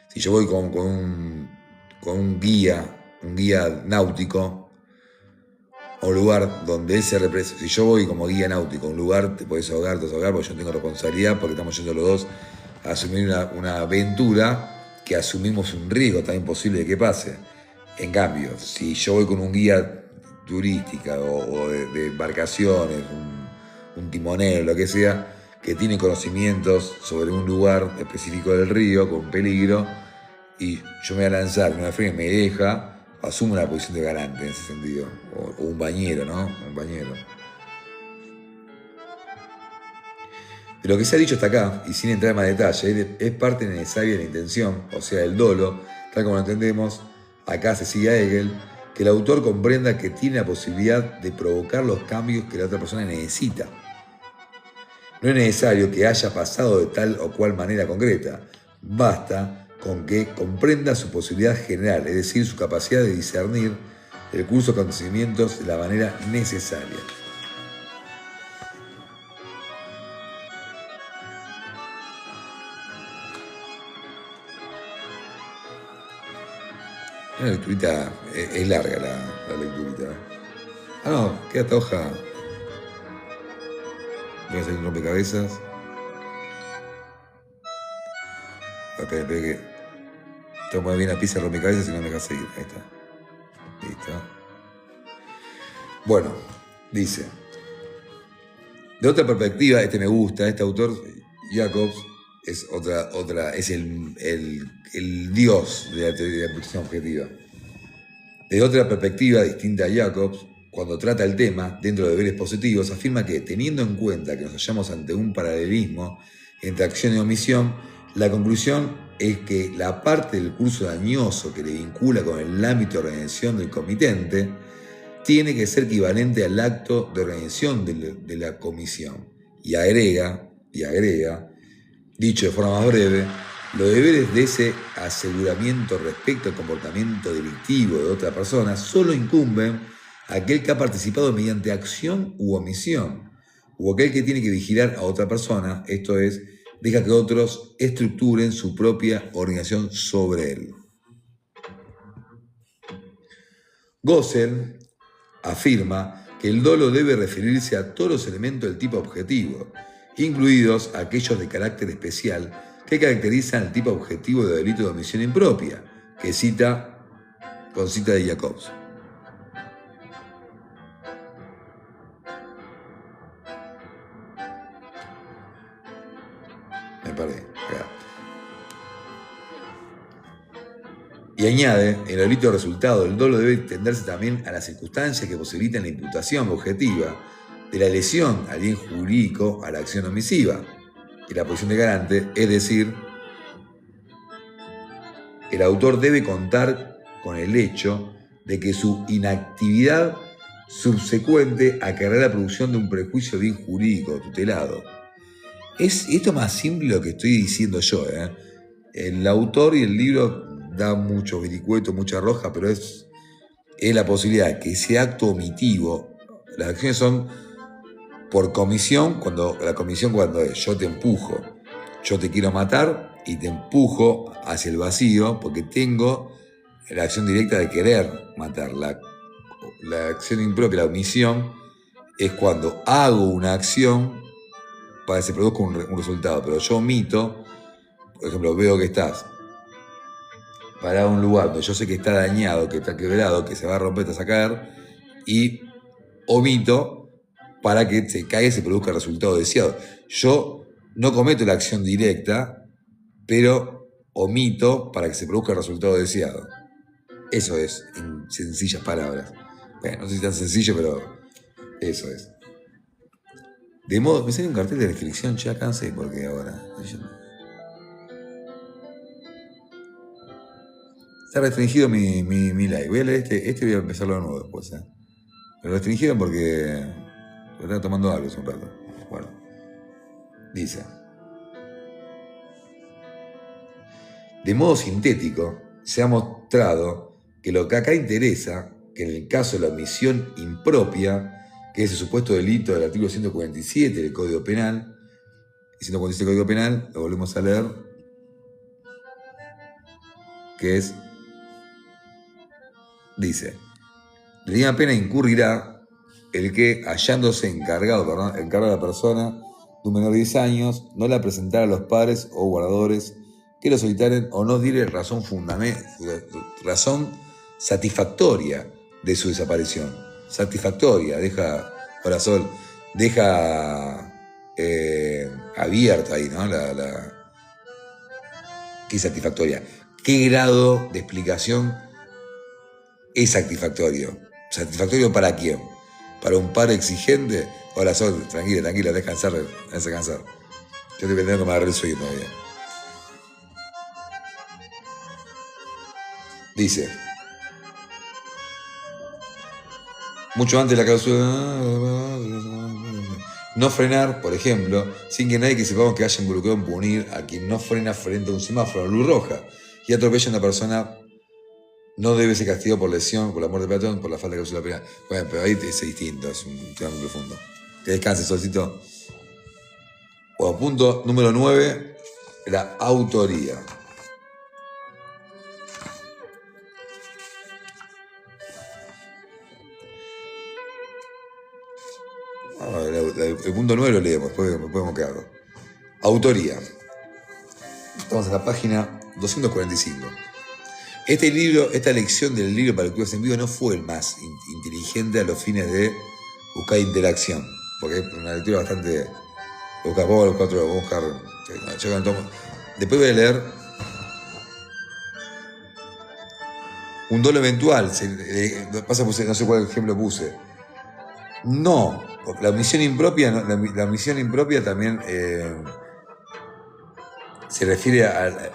Si yo voy con un guía náutico a un lugar donde ese representa, si yo voy como guía náutico a un lugar, te puedes ahogar, porque yo tengo responsabilidad, porque estamos yendo los dos a asumir una aventura que asumimos un riesgo tan imposible de que pase. En cambio, si yo voy con un guía turística o de embarcaciones, un timonel, lo que sea, que tiene conocimientos sobre un lugar específico del río con peligro, y yo me voy a lanzar, no me deja, asumo una posición de garante en ese sentido, o un bañero, ¿no? Un bañero. De lo que se ha dicho hasta acá, y sin entrar en más detalle, es parte necesaria de la intención, o sea, el dolo, tal como lo entendemos. Acá se sigue a Hegel, que el autor comprenda que tiene la posibilidad de provocar los cambios que la otra persona necesita. No es necesario que haya pasado de tal o cual manera concreta, basta con que comprenda su posibilidad general, es decir, su capacidad de discernir el curso de acontecimientos de la manera necesaria. La lecturita es larga, la lecturita. Ah, no, queda esta hoja. Voy a hacer un rompecabezas. Espera que tomo bien la pizza rompecabezas y no me deja seguir. Ahí está. Listo. Bueno, dice. De otra perspectiva, me gusta, este autor, Jacobs, es el dios de la teoría de la imputación objetiva. De otra perspectiva distinta a Jacobs, cuando trata el tema dentro de deberes positivos, afirma que, teniendo en cuenta que nos hallamos ante un paralelismo entre acción y omisión, la conclusión es que la parte del curso dañoso que le vincula con el ámbito de organización del comitente tiene que ser equivalente al acto de organización de la comisión. Y agrega, dicho de forma más breve, los deberes de ese aseguramiento respecto al comportamiento delictivo de otra persona solo incumben a aquel que ha participado mediante acción u omisión, o aquel que tiene que vigilar a otra persona, esto es, deja que otros estructuren su propia organización sobre él. Gossel afirma que el dolo debe referirse a todos los elementos del tipo objetivo, incluidos aquellos de carácter especial que caracterizan el tipo objetivo de delito de omisión impropia, que cita con cita de Jacobs. Me paré. Y añade, el delito resultado del dolo debe extenderse también a las circunstancias que posibilitan la imputación objetiva de la lesión al bien jurídico a la acción omisiva y la posición de garante, es decir, el autor debe contar con el hecho de que su inactividad subsecuente acarrea la producción de un prejuicio bien jurídico tutelado. Es esto más simple lo que estoy diciendo yo. El autor y el libro da mucho vericueto, mucha roja, pero es la posibilidad que ese acto omitivo, las acciones son por comisión, cuando es yo te empujo, yo te quiero matar y te empujo hacia el vacío porque tengo la acción directa de querer matar. La acción impropia, la omisión, es cuando hago una acción para que se produzca un resultado, pero yo omito, por ejemplo, veo que estás parado en un lugar donde yo sé que está dañado, que está quebrado, que se va a romper, te vas a caer, y omito para que se caiga y se produzca el resultado deseado. Yo no cometo la acción directa, pero omito para que se produzca el resultado deseado. Eso es, en sencillas palabras. Bueno, no sé si es tan sencillo, pero eso es. De modo, me sale un cartel de restricción, ya cansé, porque ahora... Está restringido mi live. Voy a leer este voy a empezarlo de nuevo después. Lo restringieron porque estaba tomando algo hace un rato. Bueno, dice: de modo sintético, se ha mostrado que lo que acá interesa, que en el caso de la omisión impropia, que es el supuesto delito del artículo 147 del Código Penal, y 147 del Código Penal, lo volvemos a leer, que es, dice, de la misma pena incurrirá el que, hallándose encargado a la persona de un menor de 10 años, no la presentara a los padres o guardadores que lo solicitaren o no diere razón satisfactoria de su desaparición. Satisfactoria, deja abierta ahí, ¿no? ¿Qué es satisfactoria? ¿Qué grado de explicación es satisfactorio? ¿Satisfactorio para quién? ¿Para un padre exigente? Hola, Sol, tranquila, descansar. Yo estoy pensando que me agarré el sueño todavía. Dice, mucho antes de la cláusula, no frenar, por ejemplo, sin que nadie que sepamos que haya involucrado en punir a quien no frena frente a un semáforo a luz roja y atropella a una persona, no debe ser castigado por lesión, por la muerte de peatón, por la falta de cláusula penal. Bueno, pero ahí es distinto, es un tema muy profundo. Que descanse, Solcito. Bueno, punto número 9, la autoría. El punto 9 lo leemos, después podemos quedarlo. Autoría. Estamos en la página 245. Esta lección del libro para lecturas en vivo no fue el más inteligente a los fines de buscar interacción, porque es una lectura bastante Después voy a leer un dolo eventual. Pasa, no sé cuál ejemplo puse. No, la omisión impropia, la omisión impropia también se refiere a...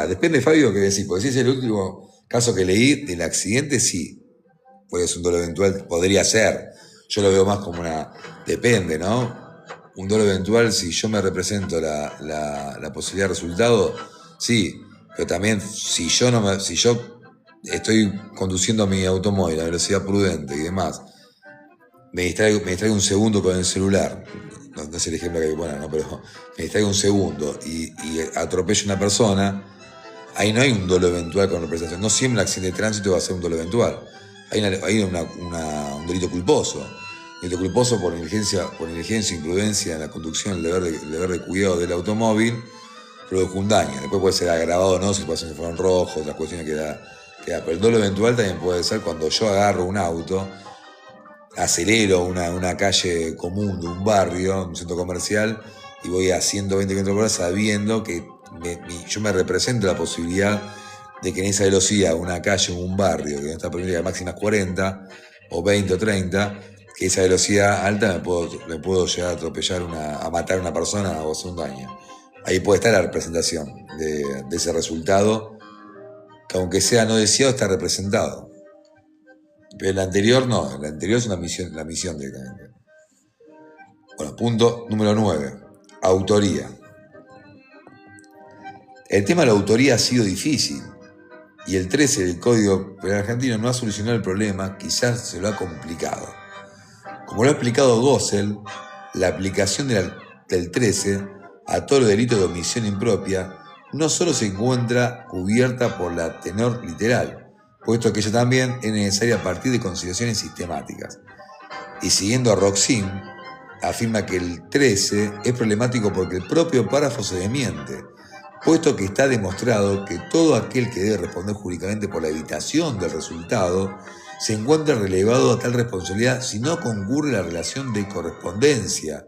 depende, Fabio, qué decís, porque si es el último caso que leí del accidente, sí, pues un dolo eventual podría ser. Yo lo veo más como una... Depende, ¿no? Un dolo eventual, si yo me represento la posibilidad de resultado, sí, pero también si yo estoy conduciendo mi automóvil a velocidad prudente y demás, me distraigo un segundo con el celular, no es el ejemplo que hay que poner, ¿no? Pero me distraigo un segundo y atropello a una persona, ahí no hay un dolo eventual con representación. No siempre el accidente de tránsito va a ser un dolo eventual. Hay un delito culposo. Un delito culposo por negligencia e imprudencia en la conducción, el deber de cuidado del automóvil, produjo un daño. Después puede ser agravado o no, si pasa en fueron rojos, otras cuestiones que da. Pero el dolo eventual también puede ser cuando yo agarro un auto, acelero una calle común de un barrio, un centro comercial, y voy a 120 km por hora sabiendo que yo me represento la posibilidad de que en esa velocidad, una calle o un barrio que no está permitida, la máxima es 40 o 20 o 30, que esa velocidad alta me puedo llegar a atropellar, a matar a una persona o hacer un daño. Ahí puede estar la representación de ese resultado, que aunque sea no deseado, está representado. Pero el anterior no, el anterior es la misión directamente. Bueno, punto número 9. Autoría. El tema de la autoría ha sido difícil y el 13 del Código Penal Argentino no ha solucionado el problema, quizás se lo ha complicado. Como lo ha explicado Gossel, la aplicación del 13 a todo el delito de omisión impropia no solo se encuentra cubierta por la tenor literal, puesto que ella también es necesaria a partir de consideraciones sistemáticas. Y siguiendo a Roxin, afirma que el 13 es problemático porque el propio párrafo se desmiente, puesto que está demostrado que todo aquel que debe responder jurídicamente por la evitación del resultado se encuentra relevado a tal responsabilidad si no concurre la relación de correspondencia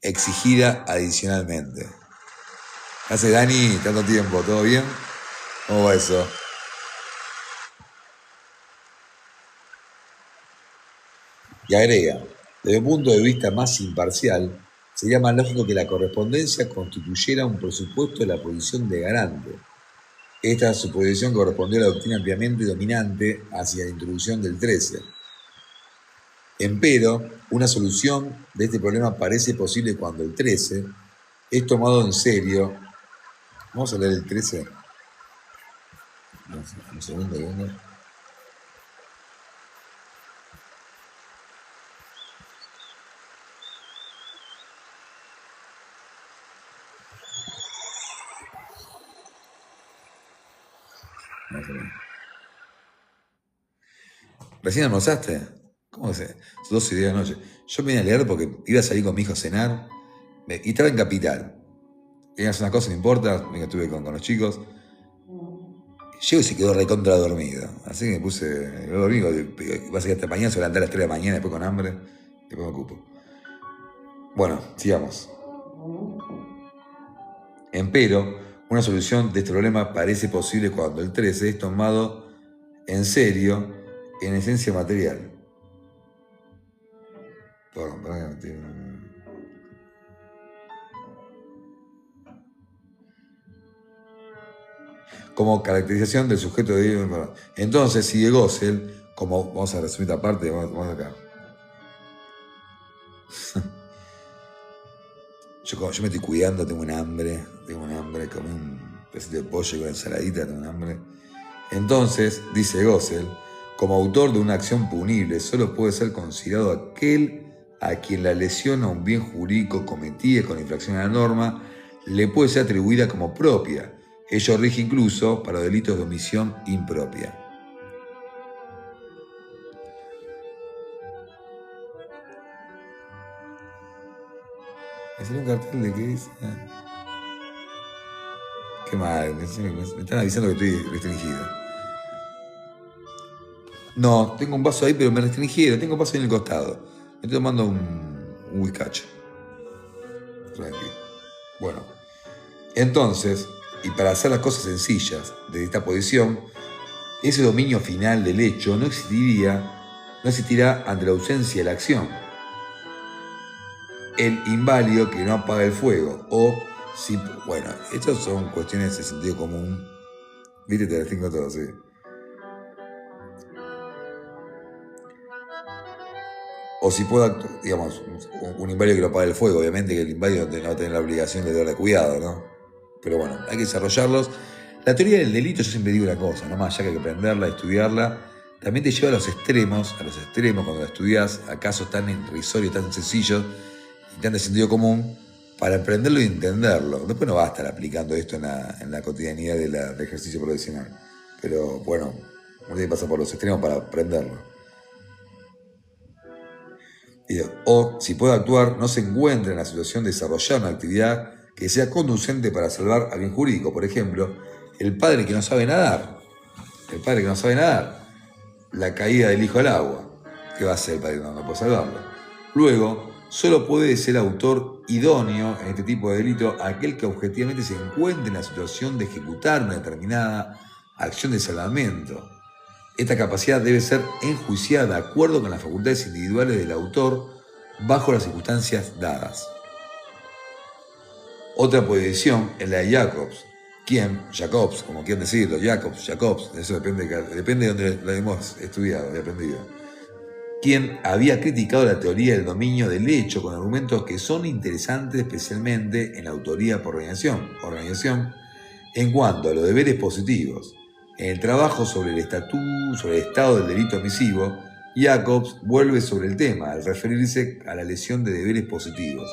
exigida adicionalmente. ¿Qué hace, Dani? ¿Tanto tiempo? ¿Todo bien? ¿Cómo va eso? Y agrega, desde un punto de vista más imparcial, sería más lógico que la correspondencia constituyera un presupuesto de la posición de garante. Esta suposición correspondió a la doctrina ampliamente dominante hacia la introducción del 13. Empero, una solución de este problema parece posible cuando el 13 es tomado en serio. Vamos a leer el 13. Un segundo, ¿no? ¿Recién almorzaste? ¿Cómo se? 12 de la noche. Yo me vine a leer porque iba a salir con mi hijo a cenar y estaba en Capital. Quería hacer una cosa, no importa, estuve con los chicos. Llego y se quedó recontra dormido. Así que me puse dormido. Va a ser hasta mañana, se va a levantar a las 3 de la mañana, después con hambre. Después me ocupo. Bueno, sigamos. Empero, una solución de este problema parece posible cuando el 13 es tomado en serio en esencia material. Como caracterización del sujeto de... Entonces, sigue Gossel, como vamos a resumir esta parte, vamos acá. Yo me estoy cuidando, tengo un hambre, comí un pedacito de pollo con ensaladita, tengo un hambre. Entonces, dice Gossel, como autor de una acción punible, solo puede ser considerado aquel a quien la lesión a un bien jurídico cometida con infracción a la norma le puede ser atribuida como propia. Ello rige incluso para delitos de omisión impropia. Me salió un cartel de que dice... Qué mal, me están avisando que estoy restringido. No, tengo un vaso ahí, pero me restringieron. Tengo un vaso ahí en el costado. Me estoy tomando un whiskacho. Tranqui. Bueno, entonces, y para hacer las cosas sencillas desde esta posición, ese dominio final del hecho no existirá ante la ausencia de la acción. El inválido que no apaga el fuego, o si, bueno, estas son cuestiones de sentido común. Viste, te las tengo todas, sí. O si puede actuar, digamos, un inválido que no apaga el fuego, obviamente que el inválido no va a tener la obligación de darle cuidado, ¿no? Pero bueno, hay que desarrollarlos. La teoría del delito, yo siempre digo una cosa, no más allá que hay que aprenderla, estudiarla, también te lleva a los extremos cuando la estudias, a casos tan irrisorios, tan sencillos y tan de sentido común, para aprenderlo y entenderlo. Después no va a estar aplicando esto en la cotidianidad del ejercicio profesional. Pero bueno, uno tiene que pasar por los extremos para aprenderlo. O, si puede actuar, no se encuentra en la situación de desarrollar una actividad que sea conducente para salvar al bien jurídico. Por ejemplo, el padre que no sabe nadar. La caída del hijo al agua. ¿Qué va a hacer el padre? No puede salvarlo. Luego, solo puede ser autor idóneo en este tipo de delito aquel que objetivamente se encuentre en la situación de ejecutar una determinada acción de salvamento. Esta capacidad debe ser enjuiciada de acuerdo con las facultades individuales del autor bajo las circunstancias dadas. Otra posición es la de Jacobs, como quieran decirlo, Jacobs, eso depende de donde lo hemos estudiado y aprendido, quien había criticado la teoría del dominio del hecho con argumentos que son interesantes especialmente en la autoría por organización en cuanto a los deberes positivos. En el trabajo sobre el estado del delito omisivo, Jacobs vuelve sobre el tema al referirse a la lesión de deberes positivos.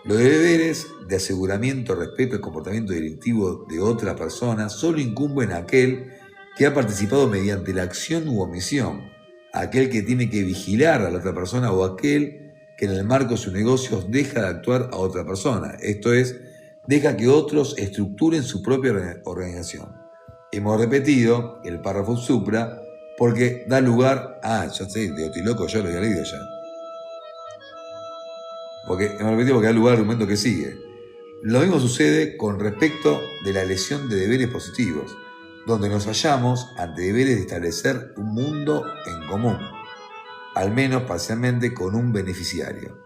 Los deberes de aseguramiento respecto al comportamiento delictivo de otra persona solo incumben a aquel que ha participado mediante la acción u omisión, aquel que tiene que vigilar a la otra persona o aquel que en el marco de sus negocios deja de actuar a otra persona, esto es, deja que otros estructuren su propia organización. Hemos repetido el párrafo supra porque da lugar ya sé, de Otiloco yo lo había leído ya. Hemos repetido porque da lugar al argumento que sigue. Lo mismo sucede con respecto de la lesión de deberes positivos, donde nos hallamos ante deberes de establecer un mundo en común, al menos parcialmente con un beneficiario.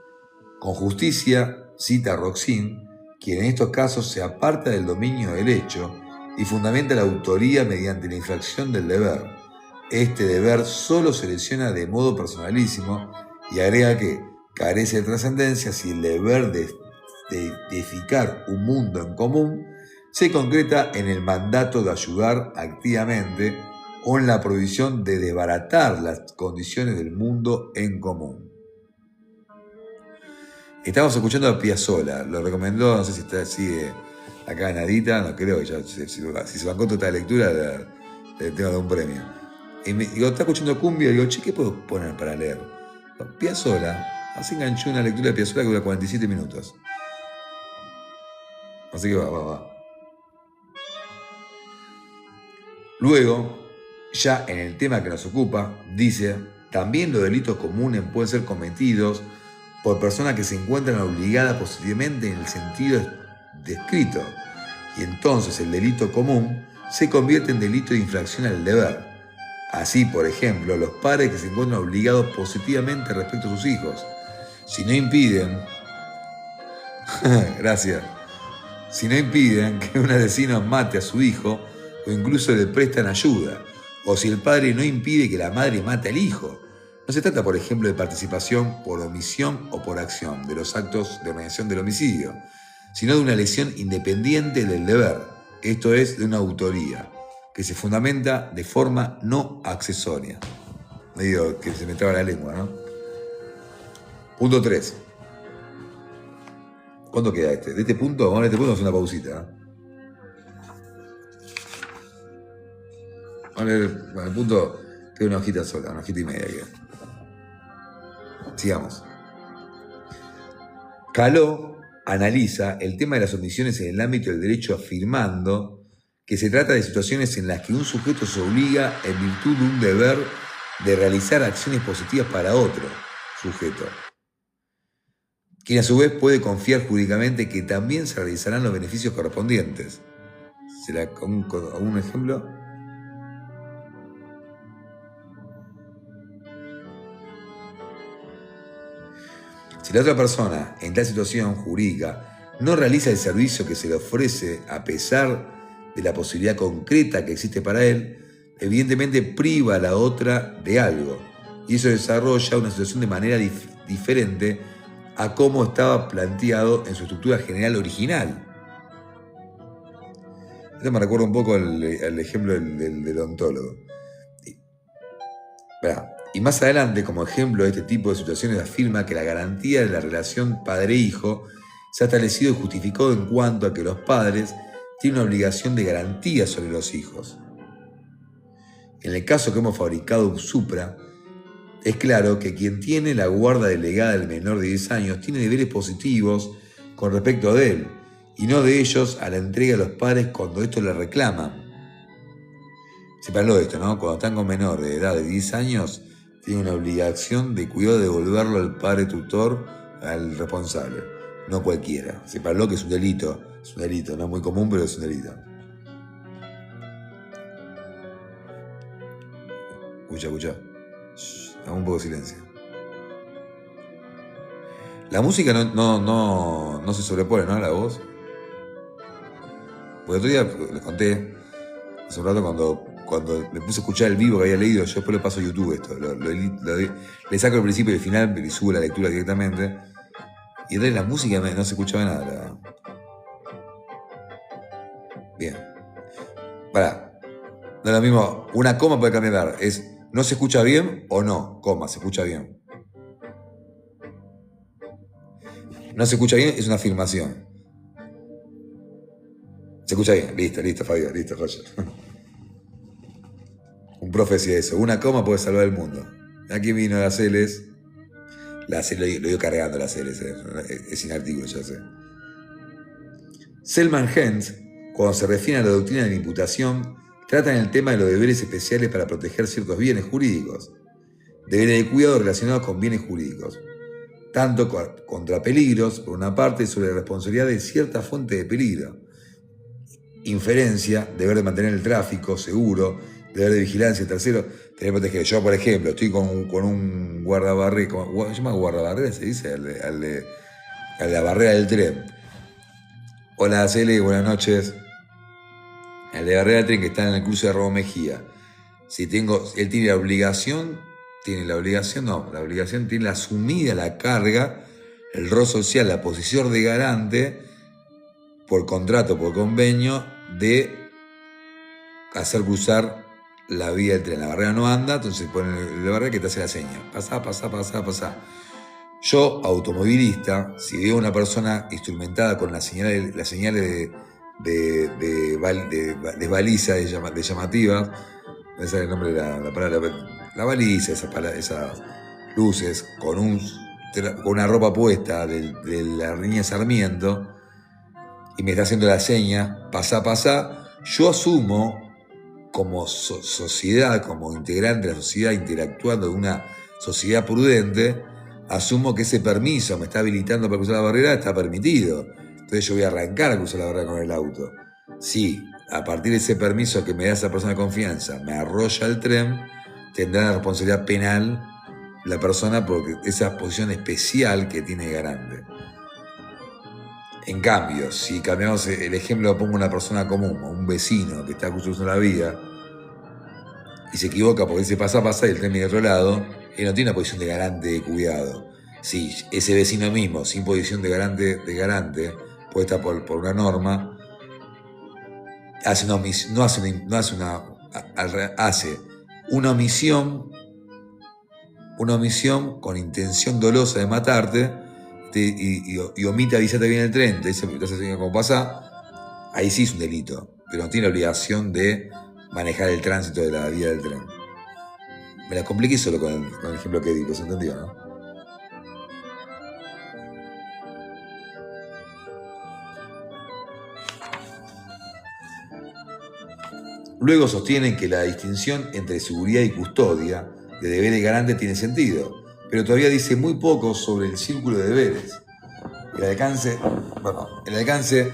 Con justicia, cita Roxin, quien en estos casos se aparta del dominio del hecho y fundamenta la autoría mediante la infracción del deber. Este deber solo se lesiona de modo personalísimo y agrega que carece de trascendencia si el deber de edificar un mundo en común se concreta en el mandato de ayudar activamente o en la prohibición de desbaratar las condiciones del mundo en común. Estamos escuchando a Piazzolla, lo recomendó, no sé si sigue acá en Adita, no creo que ya, si se bancó toda esta lectura, le tengo que dar un premio. Y está escuchando cumbia y digo, ¿qué puedo poner para leer? Piazzolla, así enganchó una lectura de Piazzolla que dura 47 minutos. Así que va. Luego, ya en el tema que nos ocupa, dice, también los delitos comunes pueden ser cometidos por personas que se encuentran obligadas positivamente en el sentido descrito, y entonces el delito común se convierte en delito de infracción al deber. Así, por ejemplo, los padres que se encuentran obligados positivamente respecto a sus hijos, si no impiden que un asesino mate a su hijo o incluso le prestan ayuda, o si el padre no impide que la madre mate al hijo. No se trata, por ejemplo, de participación por omisión o por acción de los actos de organización del homicidio, sino de una lesión independiente del deber, esto es, de una autoría, que se fundamenta de forma no accesoria. Me digo que se me traba la lengua, ¿no? Punto 3. ¿Cuánto queda este? De este punto, vamos a hacer una pausita. Vamos a leer, bueno, el punto queda una hojita sola, una hojita y media queda. Sigamos. Caló analiza el tema de las omisiones en el ámbito del derecho afirmando que se trata de situaciones en las que un sujeto se obliga en virtud de un deber de realizar acciones positivas para otro sujeto. quien a su vez puede confiar jurídicamente que también se realizarán los beneficios correspondientes. ¿Será un ejemplo? Si la otra persona, en tal situación jurídica, no realiza el servicio que se le ofrece a pesar de la posibilidad concreta que existe para él, evidentemente priva a la otra de algo. Y eso desarrolla una situación de manera diferente a cómo estaba planteado en su estructura general original. Esto me recuerda un poco al ejemplo del odontólogo. Y más adelante, como ejemplo de este tipo de situaciones, afirma que la garantía de la relación padre-hijo se ha establecido y justificado en cuanto a que los padres tienen una obligación de garantía sobre los hijos. En el caso que hemos fabricado Supra, es claro que quien tiene la guarda delegada del menor de 10 años tiene deberes positivos con respecto de él, y no de ellos a la entrega de los padres cuando esto le reclaman. Sépanlo esto, ¿no? Cuando están con menor de edad de 10 años, tienen una obligación de cuidado de devolverlo al padre tutor, al responsable, no cualquiera. Sépanlo que es un delito, no es muy común, pero es un delito. Escucha. Hago un poco de silencio. La música no se sobrepone, ¿no? A la voz. Porque otro día les conté, hace un rato cuando me puse a escuchar el vivo que había leído, yo después le paso a YouTube esto, le saco el principio y el final y subo la lectura directamente. Y entonces la música no se escuchaba nada. Bien. Pará. No es lo mismo, una coma puede cambiar, es no se escucha bien o no, coma, se escucha bien. No se escucha bien es una afirmación. Se escucha bien, listo, Fabio, listo, Roger. Un profe decía eso, una coma puede salvar el mundo. Aquí vino las L's, lo iba cargando las L's, es sin artículo, ya sé. Selman Hentz, cuando se refiere a la doctrina de la imputación, tratan el tema de los deberes especiales para proteger ciertos bienes jurídicos, deberes de cuidado relacionados con bienes jurídicos, tanto contra peligros, por una parte, sobre la responsabilidad de cierta fuente de peligro, inferencia, deber de mantener el tráfico seguro, deber de vigilancia, tercero, tener que proteger. Yo, por ejemplo, estoy con un guardabarrera, ¿se llama guardabarrera? Se dice, a la barrera del tren. Hola, Cele, buenas noches. El de barrera del tren que está en el cruce de Rabo Mejía. Si él tiene la obligación, tiene la asumida la carga, el rol social, la posición de garante, por contrato, por convenio, de hacer cruzar la vía del tren. La barrera no anda, entonces pone el de barrera que te hace la seña. Pasa. Yo, automovilista, si veo a una persona instrumentada con las señales de baliza, de llamativas, no sé el nombre de la palabra, la baliza, esas luces, con una ropa puesta de la línea Sarmiento, y me está haciendo la seña, pasa, yo asumo como sociedad, como integrante de la sociedad, interactuando de una sociedad prudente, asumo que ese permiso me está habilitando para cruzar la barrera, está permitido. Entonces yo voy a arrancar a cruzar la barrera con el auto. Si a partir de ese permiso que me da esa persona de confianza me arrolla el tren, tendrá la responsabilidad penal la persona porque esa posición especial que tiene garante. En cambio, si cambiamos el ejemplo, lo pongo una persona común, un vecino que está cruzando la vía y se equivoca porque dice pasa y el tren viene de otro lado, él no tiene una posición de garante de cuidado. Si ese vecino mismo, sin posición de garante puesta por una norma, hace una omisión con intención dolosa de matarte, y omite avisarte bien el tren, te dice cómo pasa, ahí sí es un delito, pero no tiene la obligación de manejar el tránsito de la vía del tren. Me la compliqué solo con el ejemplo que di, ¿se entendió, no? Luego sostienen que la distinción entre seguridad y custodia de deberes garante tiene sentido, pero todavía dice muy poco sobre el círculo de deberes. El alcance, bueno, el alcance.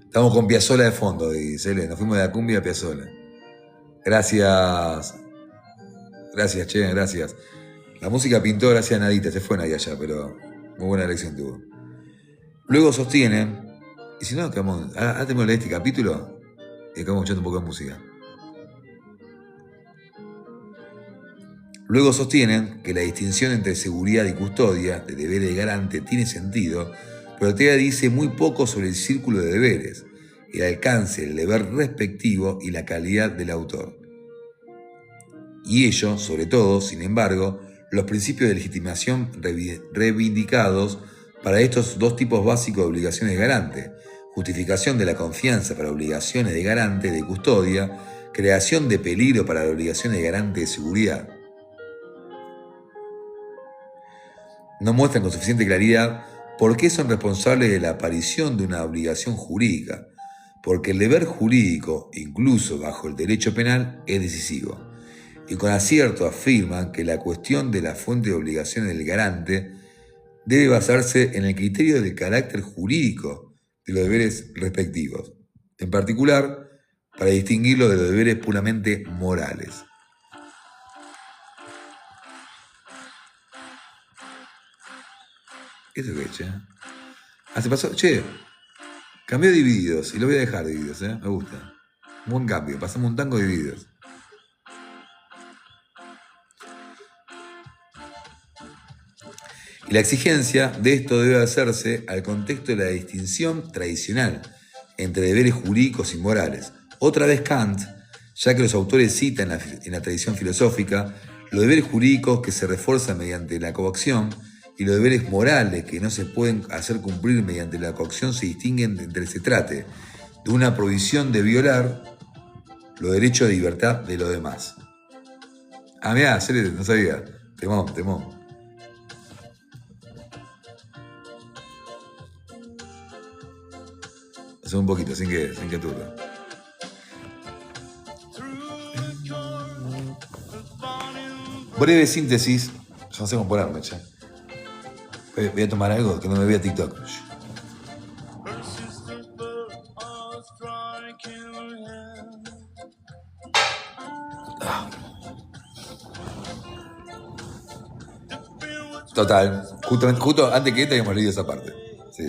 Estamos con Piazzolla de fondo, dice. Nos fuimos de la cumbia a Piazzolla. Gracias. Gracias, Che, gracias. La música pintó gracias a Nadita, se fue Nadia allá, pero muy buena elección tuvo. Luego sostienen, y si no, acabamos, ahora tenemos este capítulo y acabamos escuchando un poco de música. Luego sostienen que la distinción entre seguridad y custodia de deberes de garante tiene sentido, pero Ortega dice muy poco sobre el círculo de deberes, el alcance del deber respectivo y la calidad del autor. Y ello, sobre todo, sin embargo, los principios de legitimación reivindicados para estos dos tipos básicos de obligaciones de garante: justificación de la confianza para obligaciones de garante de custodia, creación de peligro para las obligaciones de garante de seguridad. No muestran con suficiente claridad por qué son responsables de la aparición de una obligación jurídica, porque el deber jurídico, incluso bajo el derecho penal, es decisivo. Y con acierto afirman que la cuestión de la fuente de obligaciones del garante debe basarse en el criterio del carácter jurídico de los deberes respectivos, en particular para distinguirlo de los deberes puramente morales. ¿Eso qué, che? Se pasó, che, cambió Divididos y lo voy a dejar Divididos, me gusta. Buen cambio, pasamos un tango de Divididos. Y la exigencia de esto debe hacerse al contexto de la distinción tradicional entre deberes jurídicos y morales. Otra vez Kant, ya que los autores citan en la tradición filosófica los deberes jurídicos que se refuerzan mediante la coacción y los deberes morales que no se pueden hacer cumplir mediante la coacción, se distinguen entre se trate de una prohibición de violar los derechos de libertad de los demás. Mirá, no sabía. Temón. Hacemos un poquito, sin que turba. Breve síntesis. Yo no sé cómo ponerme, che. Voy a tomar algo que no me vea TikTok. Total. Justo antes que habíamos leído esa parte. Sí.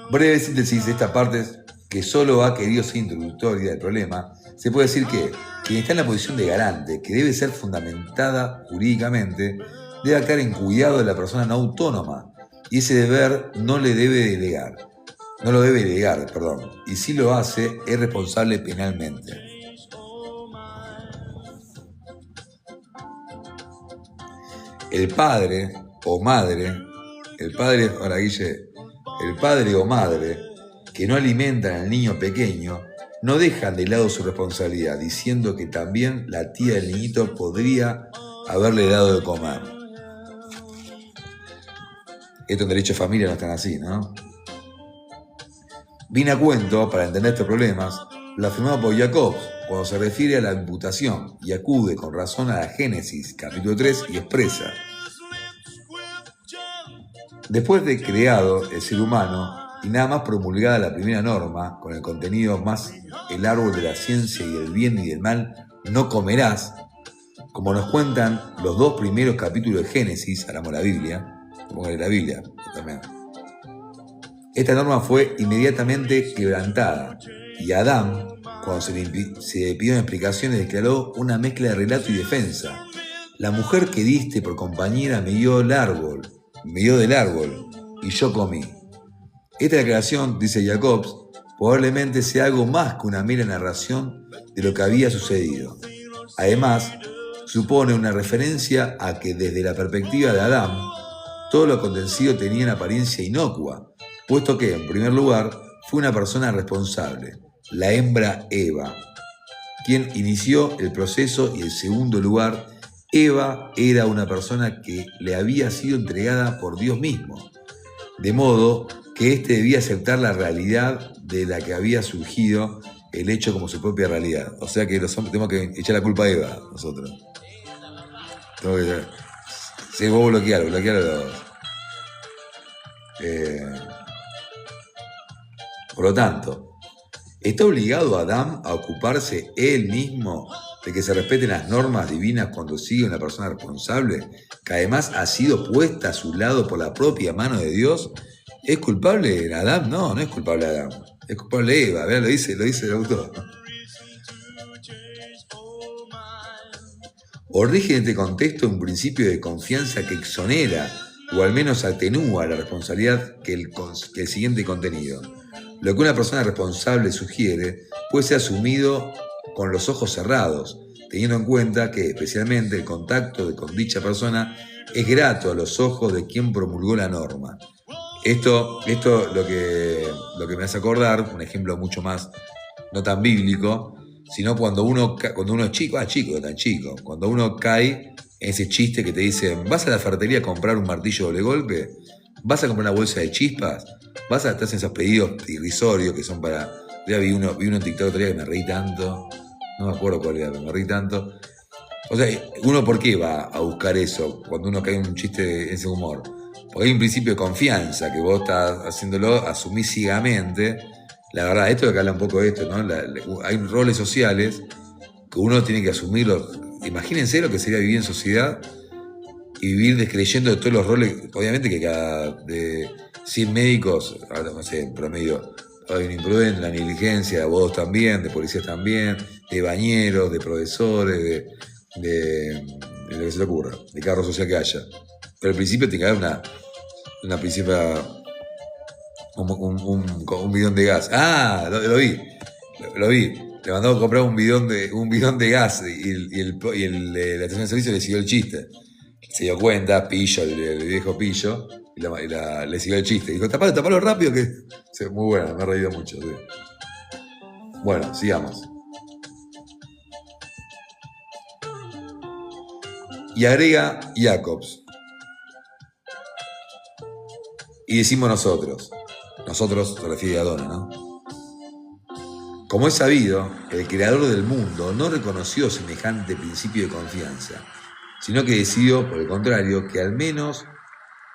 Breve síntesis de esta parte que solo ha querido ser introductoria del problema. Se puede decir que quien está en la posición de garante, que debe ser fundamentada jurídicamente, debe actuar en cuidado de la persona no autónoma, y ese deber no lo debe delegar, y si lo hace, es responsable penalmente. El padre o madre que no alimentan al niño pequeño no dejan de lado su responsabilidad, diciendo que también la tía del niñito podría haberle dado de comer. Esto en derecho de familia no están así, ¿no? Viene a cuento, para entender estos problemas, lo afirmado por Jacobs cuando se refiere a la imputación y acude con razón a la Génesis, capítulo 3, y expresa: después de creado el ser humano, y nada más promulgada la primera norma, con el contenido más el árbol de la ciencia y del bien y del mal, no comerás, como nos cuentan los dos primeros capítulos de Génesis, hablamos de la Biblia, póngale la Biblia también. Esta norma fue inmediatamente quebrantada, y Adán, cuando se le pidieron explicaciones, declaró una mezcla de relato y defensa. La mujer que diste por compañera me dio del árbol, y yo comí. Esta declaración, dice Jacobs, probablemente sea algo más que una mera narración de lo que había sucedido. Además, supone una referencia a que desde la perspectiva de Adán, todo lo acontecido tenía una apariencia inocua, puesto que, en primer lugar, fue una persona responsable, la hembra Eva, quien inició el proceso, y en segundo lugar, Eva era una persona que le había sido entregada por Dios mismo, de modo que éste debía aceptar la realidad de la que había surgido el hecho como su propia realidad. O sea que los hombres tenemos que echar la culpa a Eva, nosotros. Tengo que... Sí, vos bloquealo a los... Por lo tanto, ¿está obligado Adán a ocuparse él mismo de que se respeten las normas divinas cuando sigue una persona responsable, que además ha sido puesta a su lado por la propia mano de Dios? ¿Es culpable Adán? No, no es culpable Adán. Es culpable Eva. Vean, lo dice el autor. O rige en este contexto un principio de confianza que exonera o al menos atenúa la responsabilidad que el siguiente contenido. Lo que una persona responsable sugiere puede ser asumido con los ojos cerrados, teniendo en cuenta que especialmente el contacto con dicha persona es grato a los ojos de quien promulgó la norma. Esto lo que me hace acordar, un ejemplo mucho más, no tan bíblico, sino cuando uno es chico, no tan chico, cuando uno cae en ese chiste que te dicen, ¿vas a la ferretería a comprar un martillo doble golpe? ¿Vas a comprar una bolsa de chispas? Te hacen esos pedidos irrisorios que son para... Ya vi uno en TikTok otro día que me reí tanto, no me acuerdo cuál era, pero me reí tanto. O sea, ¿uno por qué va a buscar eso cuando uno cae en un chiste de ese humor? Porque hay un principio de confianza que vos estás haciéndolo, asumís ciegamente. La verdad, esto es lo que habla un poco de esto, ¿no? Hay roles sociales que uno tiene que asumirlos. Imagínense lo que sería vivir en sociedad y vivir descreyendo de todos los roles. Obviamente que cada de 100 médicos, no sé, en promedio, hay una imprudencia, la negligencia, de abogados también, de policías también, de bañeros, de profesores, de lo que se le ocurra, de carro social que haya. Pero al principio tiene que haber una principia, un bidón de gas. Ah, lo vi. Le mandó a comprar un bidón de gas y la estación de servicio le siguió el chiste. Se dio cuenta, Pillo, el viejo Pillo, y le siguió el chiste. Dijo, tapalo rápido que... Sí, muy buena, me ha reído mucho. Sí. Bueno, sigamos. Y agrega Jacobs. Y decimos nosotros se refiere a Dona, ¿no? Como es sabido, el creador del mundo no reconoció semejante principio de confianza, sino que decidió, por el contrario, que al menos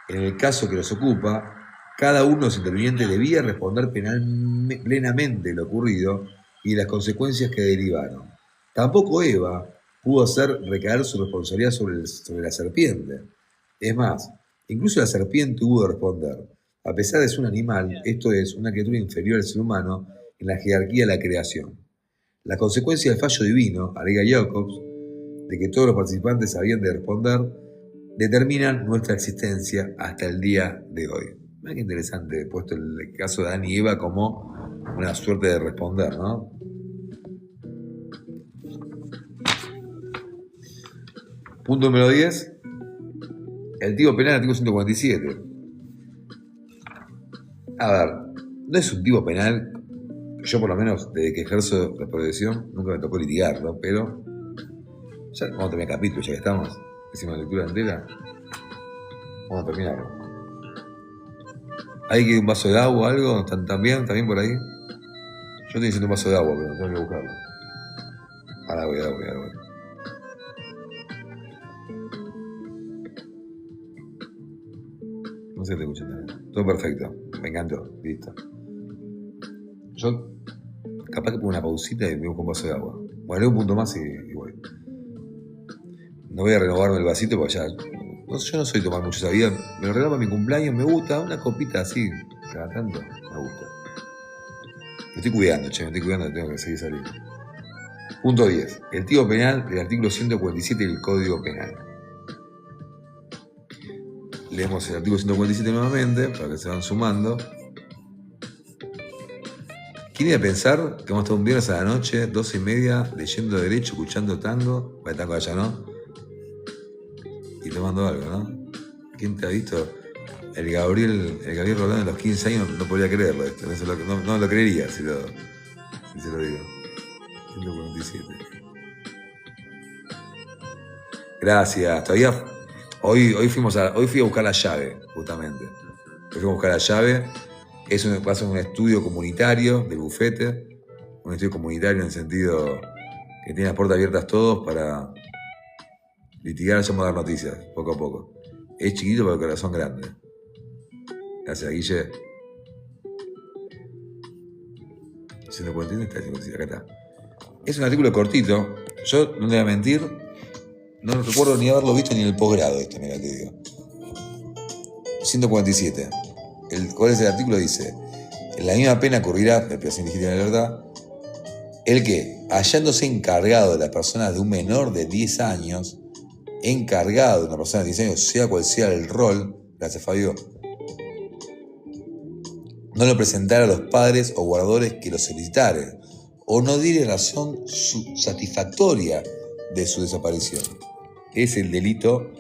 en el caso que los ocupa, cada uno de los intervinientes debía responder plenamente lo ocurrido y las consecuencias que derivaron. Tampoco Eva pudo hacer recaer su responsabilidad sobre la serpiente. Es más, incluso la serpiente hubo de responder. A pesar de ser un animal, esto es, una criatura inferior al ser humano en la jerarquía de la creación. La consecuencia del fallo divino, agrega Jacobs, de que todos los participantes habían de responder, determinan nuestra existencia hasta el día de hoy. Mira qué interesante, puesto el caso de Adán y Eva como una suerte de responder, ¿no? Punto número 10. El tipo penal, artículo 147. A ver, no es un tipo penal, yo por lo menos desde que ejerzo la profesión nunca me tocó litigarlo, pero ya vamos a terminar el capítulo, ya que estamos, hicimos la lectura entera, vamos a terminarlo. ¿Hay que un vaso de agua o algo? ¿También por ahí? Yo estoy diciendo un vaso de agua, pero tengo que buscarlo. Ahora voy. No sé si te escuché también. Todo perfecto, me encantó, listo. Yo capaz que pongo una pausita y me busco un vaso de agua. Bueno, leo un punto más y voy. No voy a renovarme el vasito porque ya... yo no soy tomar mucho esa vida. Me lo regalo para mi cumpleaños, me gusta. Una copita así, cada tanto, me gusta. Me estoy cuidando, tengo que seguir saliendo. Punto 10. El tipo penal del artículo 147 del Código Penal. Leemos el artículo 147 nuevamente, para que se van sumando. ¿Quién iba a pensar que vamos a estar un viernes a la noche, 12:30, leyendo derecho, escuchando tango? Bueno, tango allá, ¿no? Y tomando algo, ¿no? ¿Quién te ha visto? El Gabriel Rolando de los 15 años no podría creerlo esto. No lo creería si se lo digo. 147. Gracias. Todavía... Hoy fui a buscar la llave, justamente. Hoy fui a buscar la llave. Va a ser un estudio comunitario del bufete. un estudio comunitario en el sentido que tiene las puertas abiertas todos para litigar, somos dar noticias, poco a poco. Es chiquito pero el corazón grande. Gracias, Guille. 141 está, acá está. Es un artículo cortito. Yo, no te voy a mentir, no recuerdo ni haberlo visto ni en el posgrado esto, mira, te digo. 147. ¿Cuál es el artículo? Dice: en la misma pena ocurrirá, la privación legítima de la libertad, el que, hallándose encargado de las personas de un menor de 10 años, encargado de una persona de 10 años, sea cual sea el rol, gracias Fabio, no lo presentara a los padres o guardadores que lo solicitaren, o no diere razón satisfactoria de su desaparición. Es el delito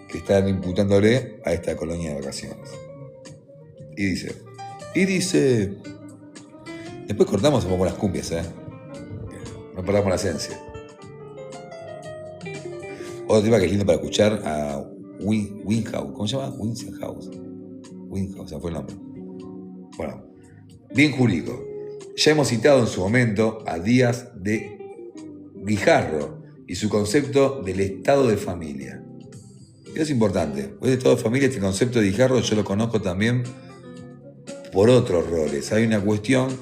que están imputándole a esta colonia de vacaciones. Y dice, después cortamos y ponemos las cumbias, no perdamos la esencia. Otro tema que es lindo para escuchar a Winghouse. ¿Cómo se llama? Winghouse, fue el nombre. Bueno, bien jurídico. Ya hemos citado en su momento a Díaz de Guijarro y su concepto del estado de familia. Eso es importante. El estado de familia, este concepto de Guijarro, yo lo conozco también por otros roles. Hay una cuestión,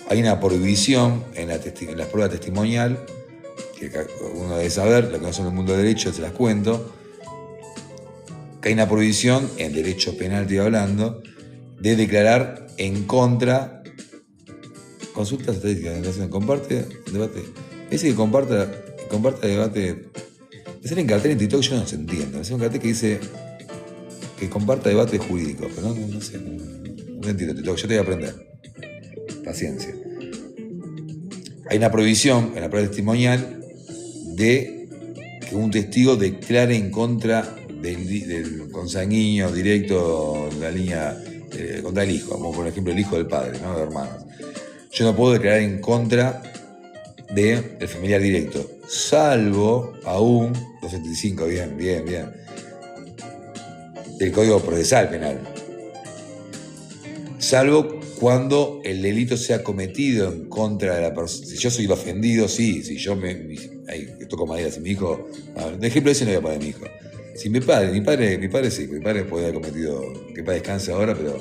hay una prohibición en las pruebas testimonial, que uno debe saber, lo que no son el mundo del derecho, se las cuento, que hay una prohibición, en derecho penal estoy hablando, de declarar en contra. Consultas estadísticas, comparte debate. Ese que comparta debate. Me sale en cartel en TikTok, yo no se entiendo. Me sale un cartel que dice que comparta debate jurídico, pero no sé. No entiendo TikTok, yo te voy a aprender. Paciencia. Hay una prohibición en la prueba testimonial de que un testigo declare en contra del consanguíneo directo, la línea contra el hijo, como por ejemplo el hijo del padre, ¿no? De hermanos. Yo no puedo declarar en contra del familiar directo, salvo aún 275, bien, del Código Procesal Penal. Salvo cuando el delito sea cometido en contra de la persona. Si yo soy el ofendido, sí. Si yo toco madera, si mi hijo. De ejemplo ese no voy a poner mi hijo. Si mi padre sí, mi padre puede haber cometido, que padre descanse ahora, pero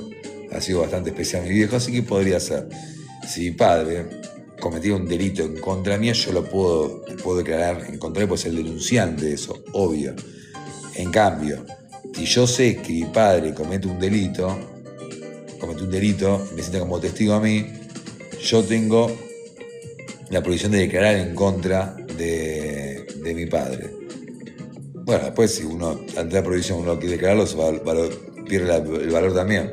ha sido bastante especial mi viejo, así que podría ser. Si mi padre cometió un delito en contra mía, yo lo puedo declarar en contra de él, puedo ser el denunciante de eso, obvio. En cambio, si yo sé que mi padre comete un delito y me sienta como testigo a mí, yo tengo la prohibición de declarar en contra de mi padre. Bueno, después si uno, ante la prohibición, uno quiere declararlo, pierde el valor también.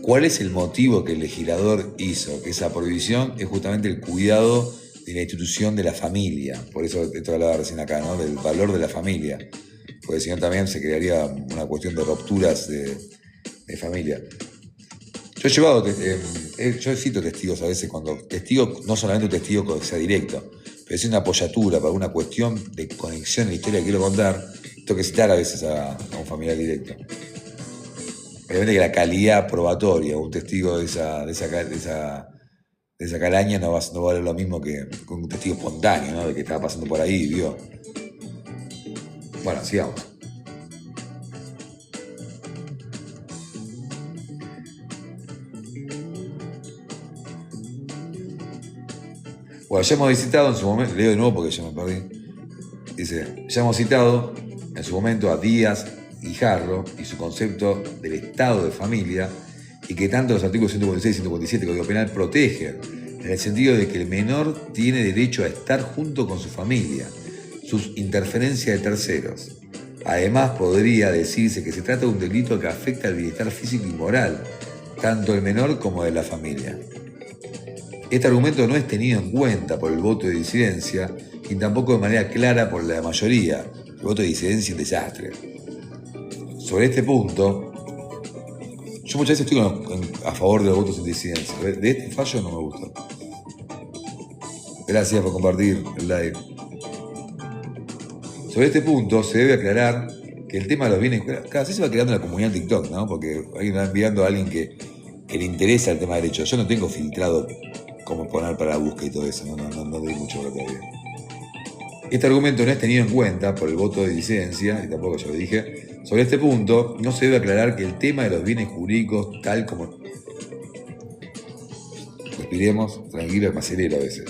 ¿Cuál es el motivo que el legislador hizo? Que esa prohibición es justamente el cuidado de la institución de la familia. Por eso esto hablaba recién acá, ¿no? Del valor de la familia. Porque si no también se crearía una cuestión de rupturas de familia. Yo cito testigos a veces, cuando testigo, no solamente un testigo que sea directo, pero es una apoyatura para una cuestión de conexión en la historia que quiero contar, tengo que citar a veces a un familiar directo. Obviamente que la calidad probatoria, un testigo de esa calaña no va a valer lo mismo que un testigo espontáneo, ¿no? De que estaba pasando por ahí y vio. Bueno, sigamos. Bueno, ya hemos citado en su momento, leo de nuevo porque ya me perdí. Dice, ya hemos citado en su momento a Díaz Guijarro y su concepto del estado de familia, y que tanto los artículos 146 y 147 del Código Penal protegen, en el sentido de que el menor tiene derecho a estar junto con su familia, sus interferencias de terceros. Además, podría decirse que se trata de un delito que afecta al bienestar físico y moral, tanto del menor como de la familia. Este argumento no es tenido en cuenta por el voto de disidencia y tampoco de manera clara por la mayoría. El voto de disidencia es un desastre. Sobre este punto, yo muchas veces estoy a favor de los votos en disidencia. De este fallo no me gusta. Gracias por compartir el live. Sobre este punto se debe aclarar que el tema de los bienes, cada vez se va creando la comunidad en TikTok, ¿no? Porque alguien va enviando a alguien que le interesa el tema de derechos. Yo no tengo filtrado cómo poner para la búsqueda y todo eso, no doy mucho valor todavía. Este argumento no es tenido en cuenta por el voto de disidencia, y tampoco yo lo dije. Sobre este punto, no se debe aclarar que el tema de los bienes jurídicos, tal como... Respiremos, tranquilo, me acelero a veces.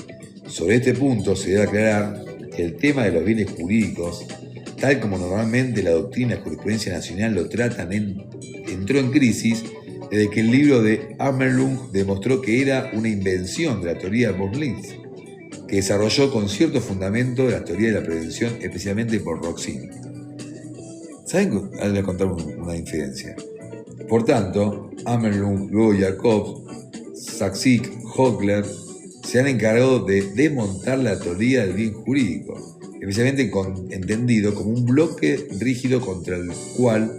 Sobre este punto se debe aclarar que el tema de los bienes jurídicos, tal como normalmente la doctrina de jurisprudencia nacional lo tratan, entró en crisis desde que el libro de Amerlung demostró que era una invención de la teoría de Boslins, que desarrolló con cierto fundamento la teoría de la prevención, especialmente por Roxin. ¿Saben? Ahora voy a contar una infidencia. Por tanto, Amerlung, luego Jacobs, Saksik, Hogler se han encargado de desmontar la teoría del bien jurídico, especialmente entendido como un bloque rígido contra el cual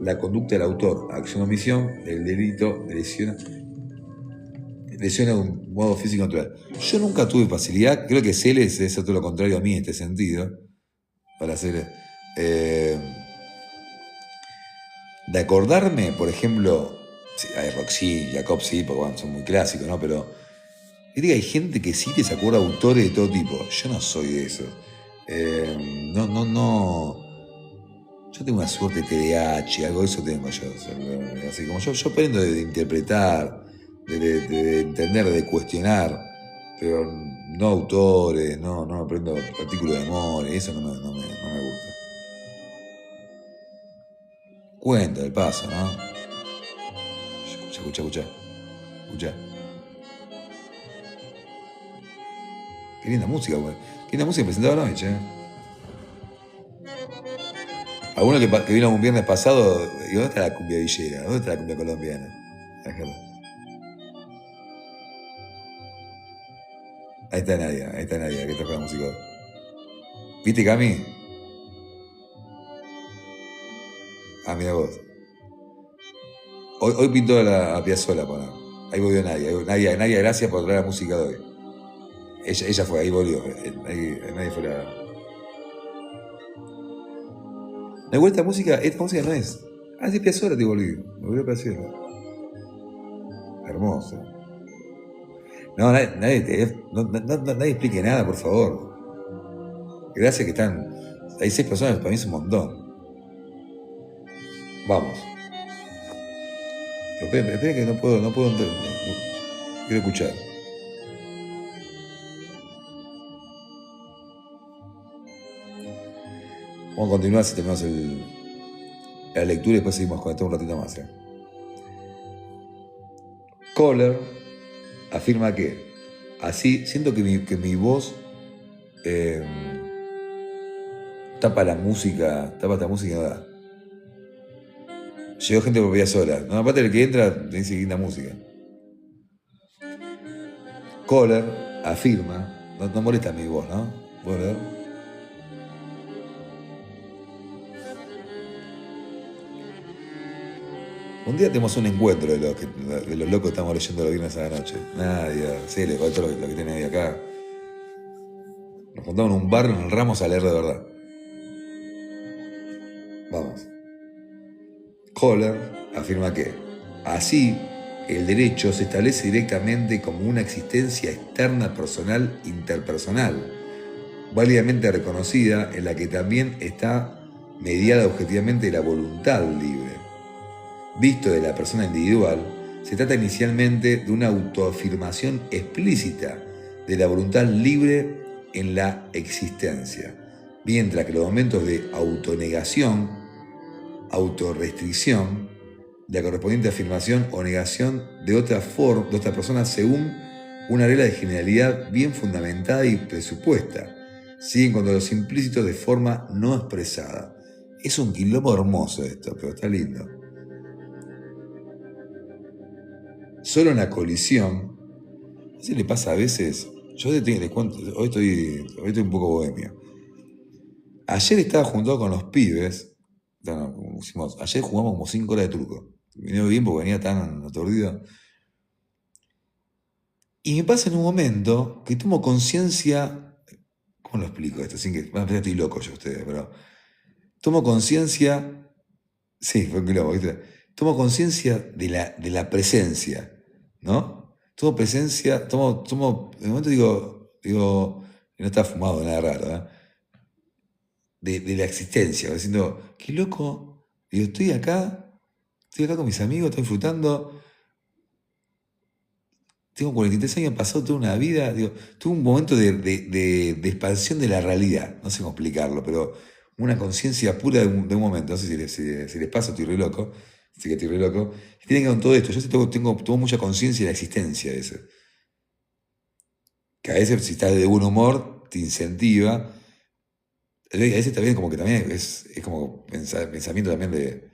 la conducta del autor, acción o omisión del delito lesiona de un modo físico natural. Yo nunca tuve facilidad, creo que Celes es todo lo contrario a mí en este sentido, para hacer... de acordarme, por ejemplo, hay Roxy, Jacob sí, porque bueno, son muy clásicos, ¿no? Pero hay gente que sí que se acuerda de autores de todo tipo. Yo no soy de eso. No. Yo tengo una suerte de TDAH, algo de eso tengo yo. Así como yo aprendo de interpretar, de entender, de cuestionar, pero no autores, no aprendo artículos de memoria, eso no me gusta. Cuenta del paso, ¿no? Escucha. Qué linda música, güey. Qué linda música presentada hoy, che. Alguno que vino un viernes pasado, digo, ¿dónde está la cumbia villera? ¿Dónde está la cumbia colombiana? Ahí está Nadia, que toca la música hoy. ¿Viste, Cami? Ah, mira vos. Hoy pintó a Piazzolla, para. Ahí volvió Nadia, gracias por traer la música de hoy. Ella fue, ahí volvió. Nadie fue la... Me gusta esta música no es. Ah, sí, Piazzolla te volví. Me volvió a Piazzolla. Hermoso. No, nadie explique nada, por favor. Gracias que están. Hay 6 personas, para mí es un montón. Vamos. Esperen que no puedo entrar. No quiero escuchar. Vamos a continuar si tenemos la lectura y después seguimos con esto un ratito más. Kohler afirma que así siento que mi voz tapa esta música no da. Llegó gente por sola. No, aparte del que entra dice linda música. Kohler afirma, no molesta mi voz, ¿no? ¿Puedo leer? Un día tenemos un encuentro de los locos que estamos leyendo los viernes a la noche. Nadie, sí, le cuento lo que tiene ahí acá. Nos juntamos en un bar, nos enramos a leer de verdad. Vamos. Kohler afirma que así el derecho se establece directamente como una existencia externa personal interpersonal, válidamente reconocida, en la que también está mediada objetivamente la voluntad libre. Visto de la persona individual, se trata inicialmente de una autoafirmación explícita de la voluntad libre en la existencia, mientras que los momentos de autonegación, autorrestricción, la correspondiente afirmación o negación de otra persona según una regla de generalidad bien fundamentada y presupuesta, siguen con los implícitos de forma no expresada. Es un quilombo hermoso esto, pero está lindo. Solo en la colisión, no sé si le pasa a veces, yo les cuento, hoy estoy un poco bohemio. Ayer estaba juntado con los pibes, ayer jugamos como 5 horas de truco. Vino bien porque venía tan aturdido. Y me pasa en un momento que tomo conciencia, ¿cómo lo explico esto? Sin que, bueno, estoy loco yo ustedes, pero tomo conciencia, sí, fue un quilombo, ¿viste? Tomo conciencia de la presencia, ¿no? tomo presencia, de momento digo, no está fumado, nada raro, ¿eh? De la existencia, diciendo, qué loco, digo, estoy acá con mis amigos, estoy disfrutando, tengo 43 años, pasado toda una vida, digo, tuve un momento de expansión de la realidad, no sé cómo explicarlo, pero una conciencia pura de un momento, no sé si les pasa, estoy re loco, sí que estoy re loco, y tiene que ver con todo esto, yo tengo mucha conciencia de la existencia de eso, que a veces si estás de buen humor, te incentiva, a veces también como que también es como pensamiento también de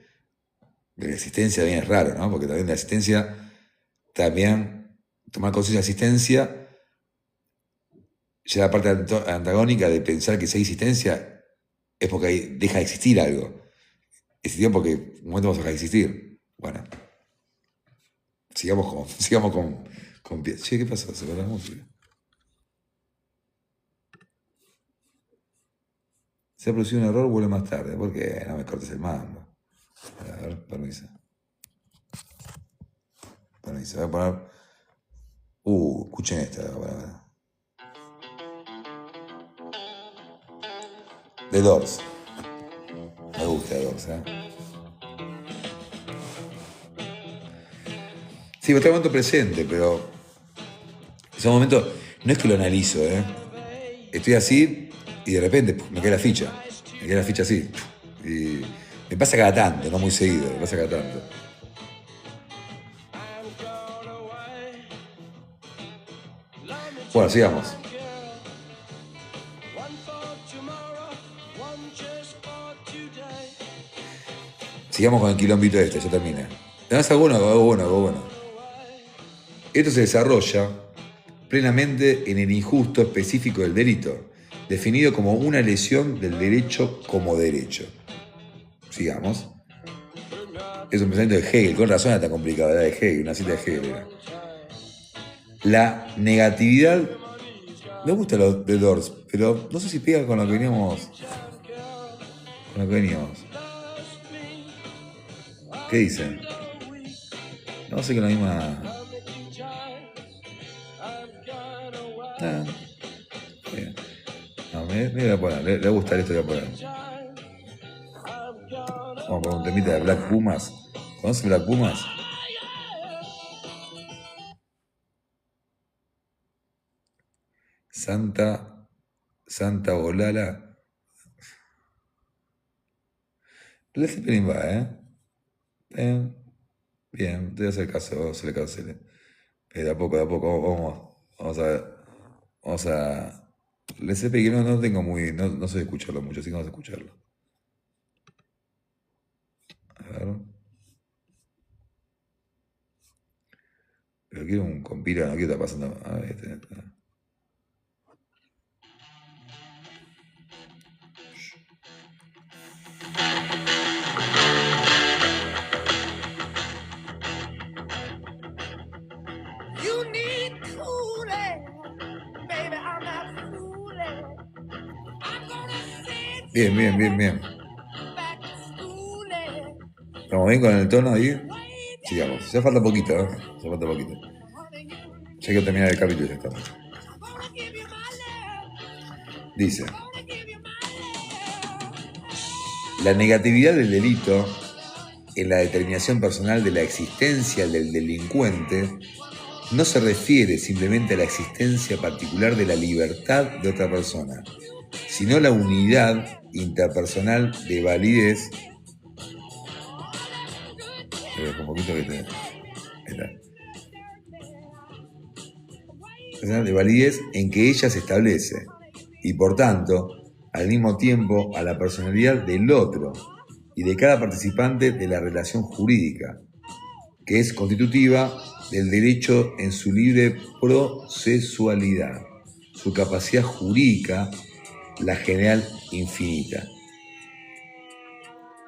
la existencia también es raro, ¿no? Porque también de la existencia, también tomar conciencia de la existencia, ya la parte antagónica de pensar que si hay existencia es porque deja de existir algo. Existió porque en un momento vamos a dejar de existir. Bueno, sigamos con pie. Che, ¿qué pasó? Se fue la música. Se ha producido un error, vuelve más tarde. ¿Por qué? No me cortes el mando. A ver, permiso. Permiso, voy a poner. Escuchen esta. The Doors. Me gusta The Doors, ¿eh? Sí, está en momento presente, pero ese momento no es que lo analizo, ¿eh? Estoy así y de repente me cae la ficha. Me cae la ficha así. Y me pasa cada tanto, no muy seguido, me pasa cada tanto. Bueno, sigamos. Sigamos con el quilombito este, ya termina. ¿Tenés algo bueno? Esto se desarrolla plenamente en el injusto específico del delito, definido como una lesión del derecho como derecho. Sigamos. Es un pensamiento de Hegel, con razón era tan complicado, era de Hegel, una cita de Hegel era. La negatividad, me gusta lo de Doors, pero no sé si pega con lo que veníamos. ¿Qué dicen? No sé que la misma. Bien. No, me voy a poner, le va a gustar esto, voy a poner. Vamos a poner un temita de Black Pumas. ¿Conoces Black Pumas? Santa Bolala. Led Zeppelin va, ¿eh? Bien, te voy a hacer caso, se le cancele. De a poco, vamos a ver. Vamos a. Led Zeppelin no tengo muy. No sé escucharlo mucho, así que vamos a escucharlo. A ver. Pero quiero un compila, no quiero estar pasando. A ver, este. Bien. ¿Estamos bien con el tono ahí? Sigamos. Ya falta poquito, ¿eh? Ya quiero terminar el capítulo, ya estamos. Dice: la negatividad del delito en la determinación personal de la existencia del delincuente no se refiere simplemente a la existencia particular de la libertad de otra persona, sino a la unidad interpersonal de validez. Un poquito de validez en que ella se establece, y por tanto, al mismo tiempo, a la personalidad del otro y de cada participante de la relación jurídica, que es constitutiva del derecho en su libre procesualidad, su capacidad jurídica, la general infinita.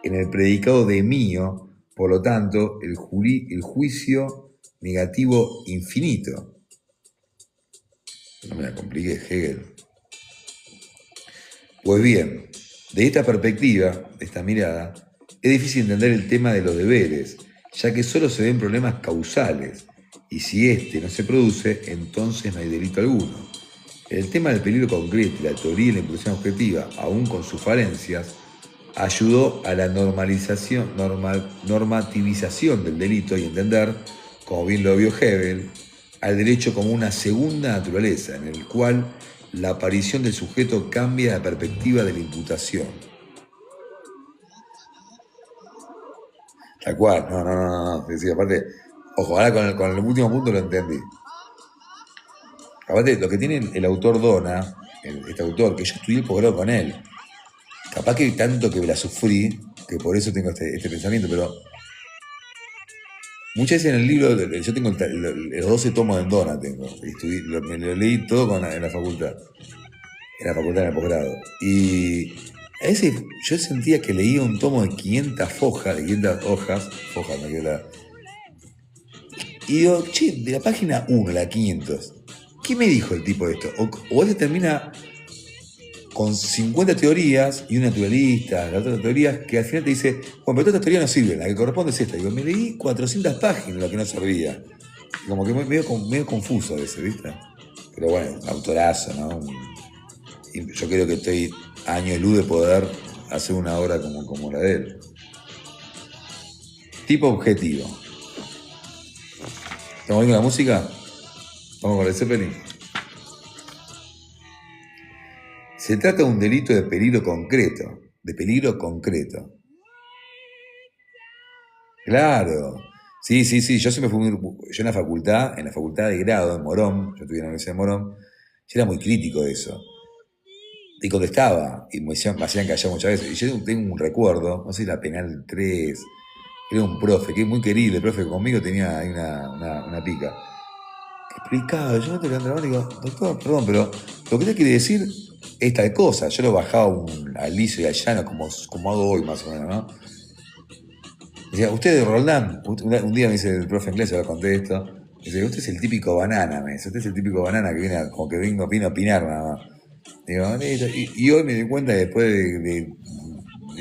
En el predicado de mío, por lo tanto, el juicio negativo infinito. No me la compliqué, Hegel. Pues bien, de esta perspectiva, de esta mirada, es difícil entender el tema de los deberes, ya que solo se ven problemas causales y si éste no se produce, entonces no hay delito alguno. El tema del peligro concreto y la teoría de la imputación objetiva, aún con sus falencias, ayudó a la normativización del delito y entender, como bien lo vio Hebel, al derecho como una segunda naturaleza, en el cual la aparición del sujeto cambia la perspectiva de la imputación. Tal cual, no. Sí, aparte, ojo, ahora con el último punto lo entendí. Aparte, lo que tiene el autor Dona, este autor, que yo estudié el posgrado con él, capaz que tanto que la sufrí, que por eso tengo este pensamiento, pero muchas veces en el libro, yo tengo los 12 tomos de Dona, me lo leí todo en la facultad, en el posgrado, y a veces yo sentía que leía un tomo de 500 hojas, me quedó y digo, che, de la página 1 a la 500, ¿qué me dijo el tipo de esto? O él termina con 50 teorías y un naturalista, las otras teorías, que al final te dice, bueno, pero todas estas teorías no sirven, la que corresponde es esta. Digo, me leí 400 páginas lo que no servía. Como que medio confuso a veces, ¿viste? Pero bueno, autorazo, ¿no? Y yo creo que estoy a años luz de poder hacer una obra como la de él. Tipo objetivo. ¿Estamos viendo la música? Vamos con el Zeppelin. Se trata de un delito de peligro concreto. Claro. Sí. Yo siempre fui yo en la facultad de grado en Morón, yo estudié en la Universidad de Morón, yo era muy crítico de eso. Y contestaba, y me hacían callar muchas veces. Y yo tengo un recuerdo, no sé, la penal 3, era un profe, que es muy querido, el profe que conmigo tenía ahí una pica. Explicaba, yo no te levantaba y digo, doctor, perdón, pero lo que usted quiere decir es tal cosa. Yo lo bajaba al liso y al llano como hago hoy más o menos, ¿no? Decía, usted, Roldán, un día me dice el profe inglés, yo le conté esto, dice, usted es el típico banana, me dice, usted es el típico banana que viene como que vino a opinar nada más. Digo, y hoy me di cuenta que después de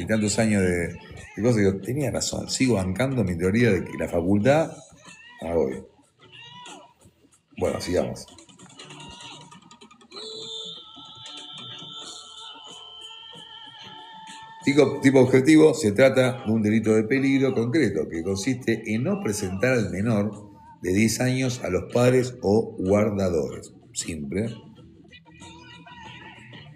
tantos años de cosas, digo, tenía razón, sigo bancando mi teoría de que la facultad, hoy. Bueno, sigamos. Tipo objetivo, se trata de un delito de peligro concreto que consiste en no presentar al menor de 10 años a los padres o guardadores. Simple.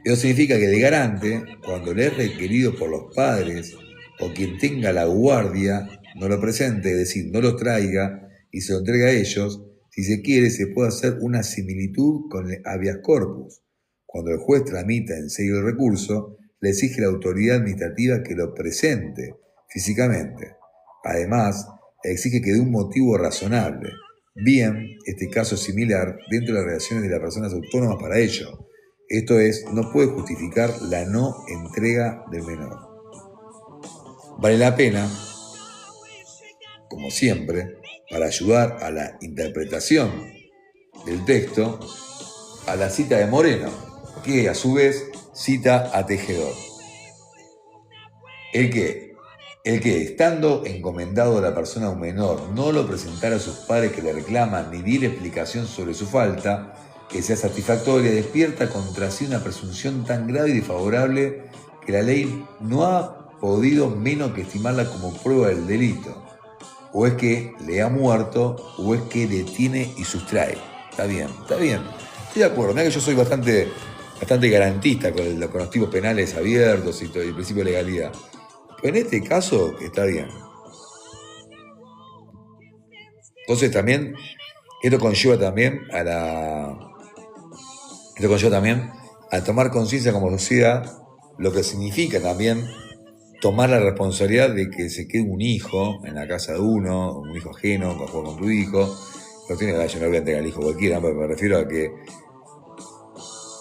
Eso significa que el garante, cuando le es requerido por los padres o quien tenga la guardia, no lo presente, es decir, no los traiga y se lo entrega a ellos, si se quiere, se puede hacer una similitud con el habeas corpus. Cuando el juez tramita en serio el recurso, le exige a la autoridad administrativa que lo presente físicamente. Además, exige que dé un motivo razonable. Bien, este caso es similar dentro de las relaciones de las personas autónomas para ello. Esto es, no puede justificar la no entrega del menor. Vale la pena, como siempre, para ayudar a la interpretación del texto, a la cita de Moreno, que a su vez cita a Tejedor. El que, estando encomendado a la persona a un menor, no lo presentara a sus padres que le reclaman ni diera explicación sobre su falta, que sea satisfactoria, despierta contra sí una presunción tan grave y desfavorable que la ley no ha podido menos que estimarla como prueba del delito. O es que le ha muerto, o es que detiene y sustrae. Está bien. Estoy de acuerdo, mira que yo soy bastante garantista con los tipos penales abiertos y todo, el principio de legalidad. Pero en este caso está bien. Entonces también, esto conlleva también a tomar conciencia como sociedad lo que significa también tomar la responsabilidad de que se quede un hijo en la casa de uno, un hijo ajeno, que juega con tu hijo. No tiene que yo no voy a entregar al hijo cualquiera, pero me refiero a que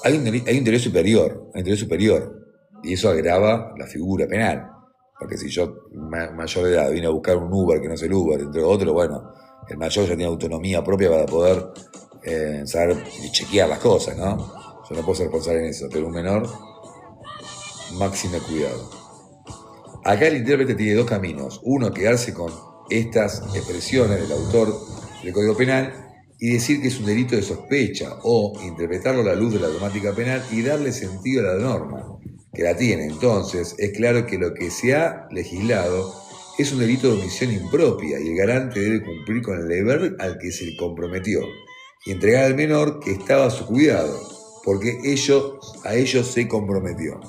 hay un interés superior, y eso agrava la figura penal. Porque si yo, mayor de edad, vine a buscar un Uber que no es el Uber, entre otros, bueno, el mayor ya tiene autonomía propia para poder saber y chequear las cosas, ¿no? Yo no puedo ser responsable en eso, pero un menor, máximo cuidado. Acá el intérprete tiene dos caminos. Uno, quedarse con estas expresiones del autor del Código Penal y decir que es un delito de sospecha o interpretarlo a la luz de la temática penal y darle sentido a la norma, que la tiene. Entonces, es claro que lo que se ha legislado es un delito de omisión impropia y el garante debe cumplir con el deber al que se comprometió y entregar al menor que estaba a su cuidado, porque a ello se comprometió.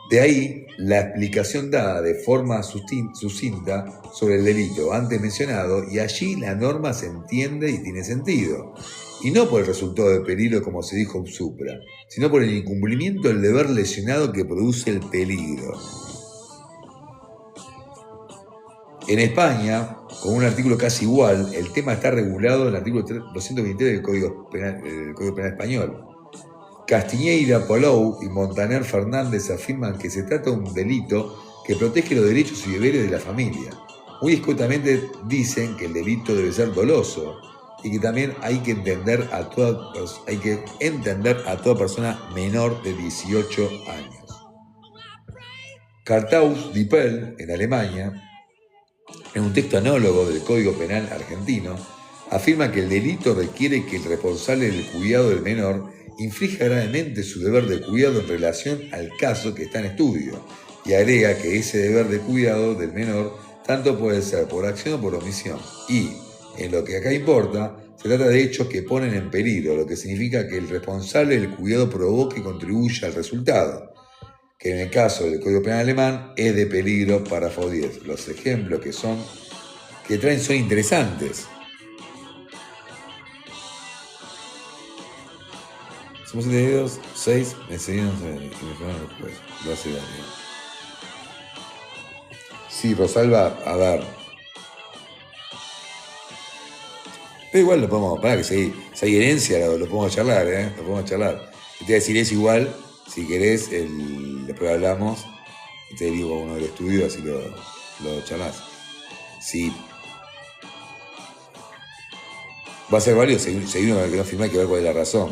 De ahí la explicación dada de forma sucinta sobre el delito antes mencionado, y allí la norma se entiende y tiene sentido. Y no por el resultado de peligro como se dijo supra, sino por el incumplimiento del deber lesionado que produce el peligro. En España, con un artículo casi igual, el tema está regulado en el artículo 223 del Código Penal Español. Castiñeira, Palou y Montaner Fernández afirman que se trata de un delito que protege los derechos y deberes de la familia. Muy escuetamente dicen que el delito debe ser doloso y que también hay que entender a toda persona menor de 18 años. Cartaus Dippel, en Alemania, en un texto análogo del Código Penal argentino, afirma que el delito requiere que el responsable del cuidado del menor inflige gravemente su deber de cuidado en relación al caso que está en estudio, y agrega que ese deber de cuidado del menor tanto puede ser por acción o por omisión, y, en lo que acá importa, se trata de hechos que ponen en peligro, lo que significa que el responsable del cuidado provoque y contribuya al resultado, que en el caso del Código Penal alemán es de peligro, párrafo 10. Los ejemplos que traen son interesantes. Somos 72, 6, me enseñaron y me fueron después. Lo hace daño. Sí, Rosalba, a ver. Pero igual lo podemos, para que si hay herencia, lo podemos charlar, Lo podemos charlar. Y te voy a decir, es igual, si querés, después hablamos, y te digo a uno del estudio, así lo charlás. Sí. Va a ser válido seguir uno que no firmá, hay que ver cuál es la razón.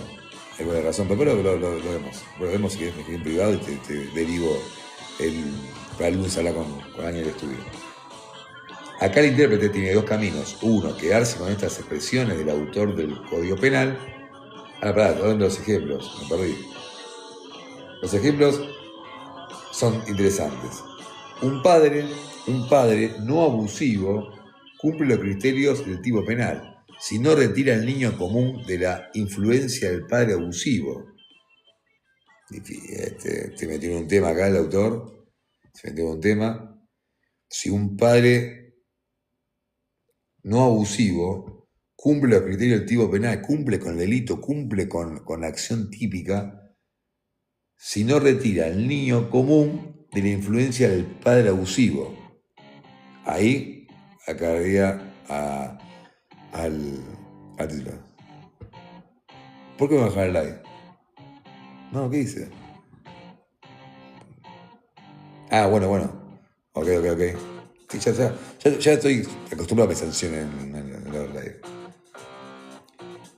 Hay cuál es la razón, pero lo vemos. Lo vemos si querés en privado y te derivo para el lunes hablar con Ángel del estudio. Acá el intérprete tiene dos caminos. Uno, quedarse con estas expresiones del autor del Código Penal. Dando los ejemplos, me perdí. Los ejemplos son interesantes. Un padre no abusivo cumple los criterios del tipo penal si no retira al niño común de la influencia del padre abusivo. Te metió en un tema acá el autor, se metió en un tema. Si un padre no abusivo cumple los criterios del tipo penal, cumple con el delito, cumple con la acción típica, si no retira al niño común de la influencia del padre abusivo. Ahí acarrea al titular. ¿Por qué me bajar el like? No, ¿qué dice? Bueno. Ok. Sí, ya estoy acostumbrado a que me sancionen en los live.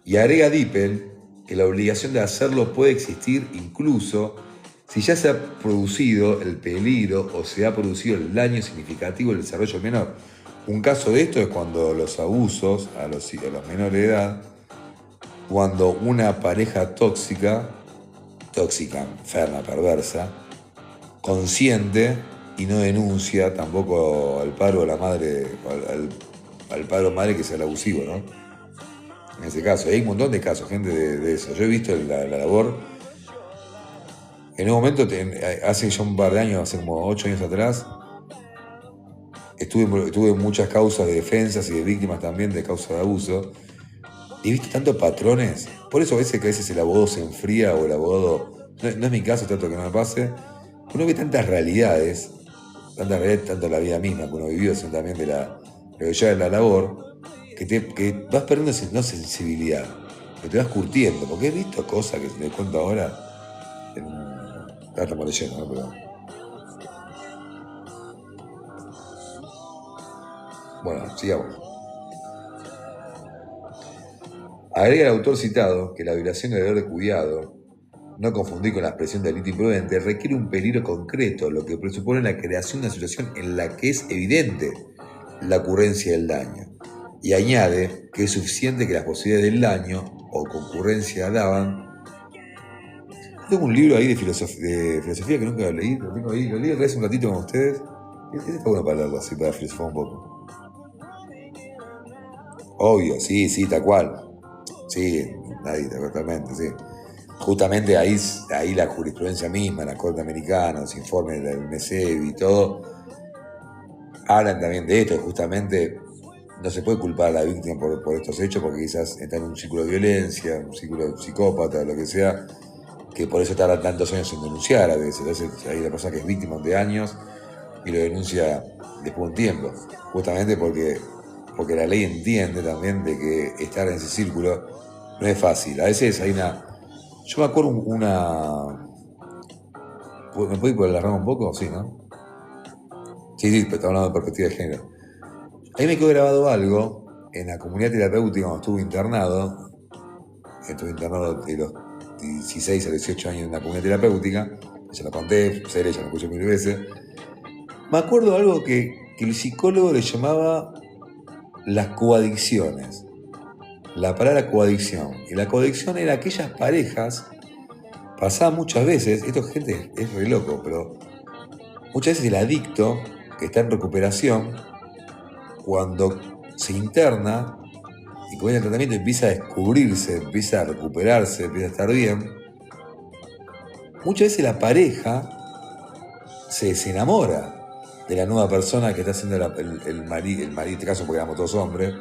Y agrega Dippel que la obligación de hacerlo puede existir incluso si ya se ha producido el peligro o se ha producido el daño significativo del desarrollo del menor. Un caso de esto es cuando los abusos a los menores de edad, cuando una pareja tóxica, enferma, perversa, consciente y no denuncia tampoco al padre o a la madre, al padre o madre que sea el abusivo, ¿no? En ese caso, hay un montón de casos, gente de eso. Yo he visto la labor. En un momento, hace ya un par de años, hace como 8 años atrás, estuve en muchas causas de defensas y de víctimas también de causas de abuso. Y he visto tantos patrones. Por eso a veces el abogado se enfría o el abogado... No es mi caso, trato que no me pase. Uno ve tantas realidades, tanto la vida misma que uno vivió, sino también de la labor, que vas perdiendo sensibilidad, que te vas curtiendo, porque he visto cosas que les cuento ahora, estamos leyendo, ¿no? Pero... Bueno, sigamos. Agrega el autor citado que la violación del deber de cuidado, no confundir con la expresión de delito imprudente, requiere un peligro concreto, lo que presupone la creación de una situación en la que es evidente la ocurrencia del daño. Y añade que es suficiente que las posibilidades del daño o concurrencia daban. Tengo un libro ahí de filosofía que nunca lo leí, lo tengo ahí, lo leí hace un ratito con ustedes. Este está bueno para leerlo así, para filosofar un poco. Obvio, sí, tal cual. Sí, nadie, totalmente, sí. Justamente ahí la jurisprudencia misma, la Corte Americana, los informes del MESEB y todo, hablan también de esto, justamente no se puede culpar a la víctima por estos hechos porque quizás está en un círculo de violencia, un círculo de psicópata, lo que sea, que por eso tarda tantos años en denunciar a veces. Entonces hay una persona que es víctima de años y lo denuncia después de un tiempo, justamente porque la ley entiende también de que estar en ese círculo no es fácil. A veces hay una... Yo me acuerdo una... ¿Me puedo ir por la rama un poco? Sí, ¿no? Sí, pero estamos hablando de perspectiva de género. Ahí me quedó grabado algo en la comunidad terapéutica cuando estuve internado de los 16 a 18 años en una comunidad terapéutica, ya lo conté, ya lo escuché 1000 veces. Me acuerdo de algo que el psicólogo le llamaba las coadicciones. La palabra coadicción. Y la coadicción era aquellas parejas, pasaba muchas veces, esto gente es re loco, pero muchas veces el adicto que está en recuperación, cuando se interna y con el tratamiento empieza a descubrirse, empieza a recuperarse, empieza a estar bien, muchas veces la pareja se enamora de la nueva persona que está haciendo el marido, en este caso porque éramos todos hombres,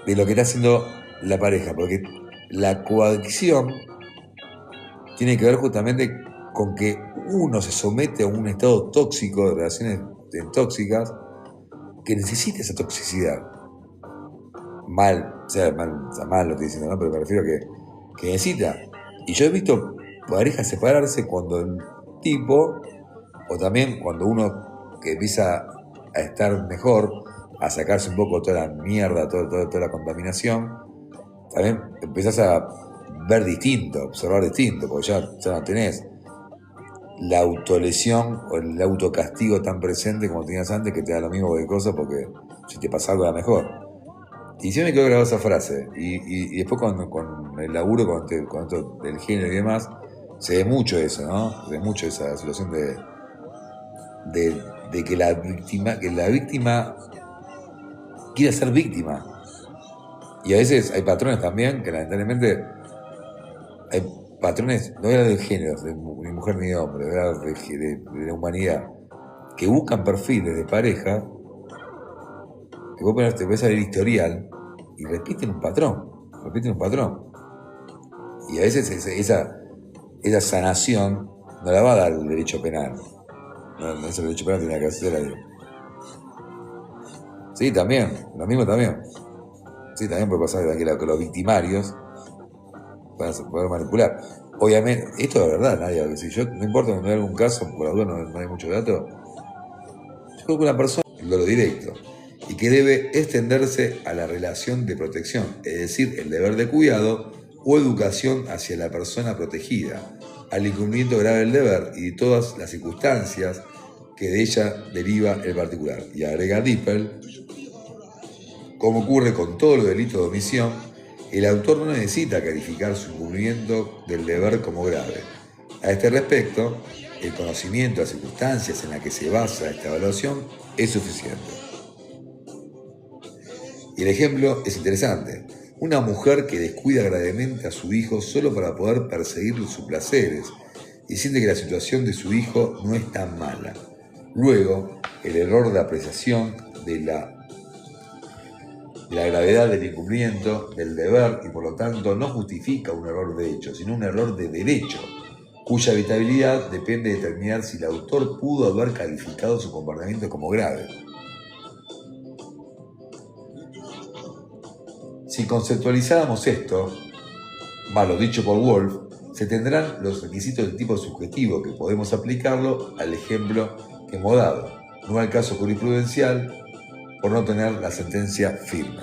de lo que está haciendo la pareja, porque la coadicción tiene que ver justamente con que uno se somete a un estado tóxico de relaciones tóxicas que necesita esa toxicidad. Mal lo estoy diciendo, ¿no? Pero me refiero a que necesita. Y yo he visto parejas separarse cuando el tipo, o también cuando uno que empieza a estar mejor, a sacarse un poco toda la mierda, toda la contaminación, también empezás a ver distinto, observar distinto, porque ya no tenés la autolesión o el autocastigo tan presente como tenías antes, que te da lo mismo cualquier cosa porque si te pasa algo era mejor. Y sí me quedó grabada esa frase. Y después con el laburo, con esto del género y demás, se ve mucho eso, ¿no? Se ve mucho esa situación de que la víctima quiere ser víctima. Y a veces hay patrones también que lamentablemente hay patrones, no era de género, ni mujer ni de hombre, era de la humanidad, que buscan perfiles de pareja, que vos te ves a ver el historial y repiten un patrón. Y a veces esa sanación no la va a dar el derecho penal. No es el derecho penal, tiene que hacer ahí. Sí, también, lo mismo también. Sí, también puede pasar que los victimarios van a poder manipular. Obviamente, esto es verdad, nadie. Si yo, no importa cuando hay algún caso, por la duda no hay mucho dato. Yo creo que una persona, el dolo directo, y que debe extenderse a la relación de protección, es decir, el deber de cuidado o educación hacia la persona protegida, al incumplimiento grave del deber y de todas las circunstancias que de ella deriva el particular. Y agrega Dippel, como ocurre con todos los delitos de omisión, el autor no necesita calificar su incumplimiento del deber como grave. A este respecto, el conocimiento de las circunstancias en las que se basa esta evaluación es suficiente. Y el ejemplo es interesante. Una mujer que descuida gravemente a su hijo solo para poder perseguir sus placeres y siente que la situación de su hijo no es tan mala. Luego, el error de apreciación de la gravedad del incumplimiento del deber y por lo tanto no justifica un error de hecho, sino un error de derecho, cuya evitabilidad depende de determinar si el autor pudo haber calificado su comportamiento como grave. Si conceptualizáramos esto, más lo dicho por Wolf, se tendrán los requisitos del tipo subjetivo que podemos aplicarlo al ejemplo que hemos dado, no al caso jurisprudencial, por no tener la sentencia firme.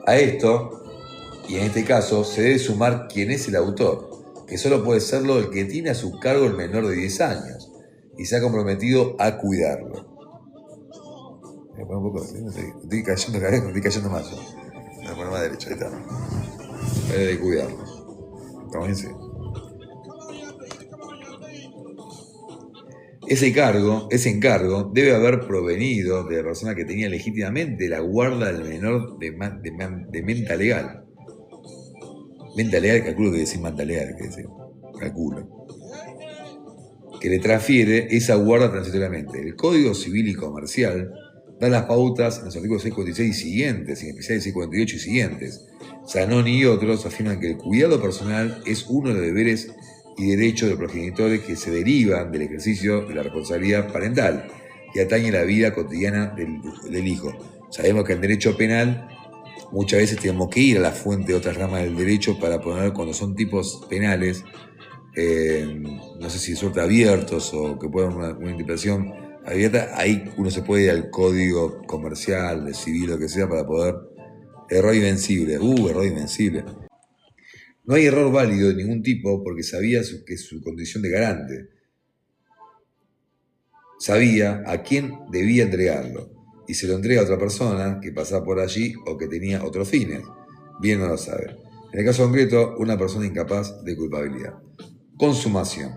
A esto, y en este caso, se debe sumar quién es el autor, que solo puede serlo el que tiene a su cargo el menor de 10 años, y se ha comprometido a cuidarlo. Voy a poner un poco, estoy cayendo cada vez, me estoy cayendo más yo. Voy a poner más derecho, ahí está. De cuidarlo. ¿Estamos bien? Sí. Ese encargo debe haber provenido de la persona que tenía legítimamente la guarda del menor de menta legal. Menta legal, calculo que decir manta legal, que decir, calculo. Que le transfiere esa guarda transitoriamente. El Código Civil y Comercial da las pautas en los artículos 646 y siguientes, y en especial 648 y siguientes. Zanoni y otros afirman que el cuidado personal es uno de los deberes y derechos de los progenitores que se derivan del ejercicio de la responsabilidad parental y atañe la vida cotidiana del hijo. Sabemos que en derecho penal muchas veces tenemos que ir a la fuente de otras ramas del derecho para poner, cuando son tipos penales, no sé si suerte abiertos o que puedan una interpretación abierta, ahí uno se puede ir al código comercial, civil, lo que sea, para poder. Error invencible, error invencible. No hay error válido de ningún tipo porque sabía que su condición de garante. Sabía a quién debía entregarlo y se lo entrega a otra persona que pasaba por allí o que tenía otros fines. Bien no lo sabe. En el caso concreto, una persona incapaz de culpabilidad. Consumación.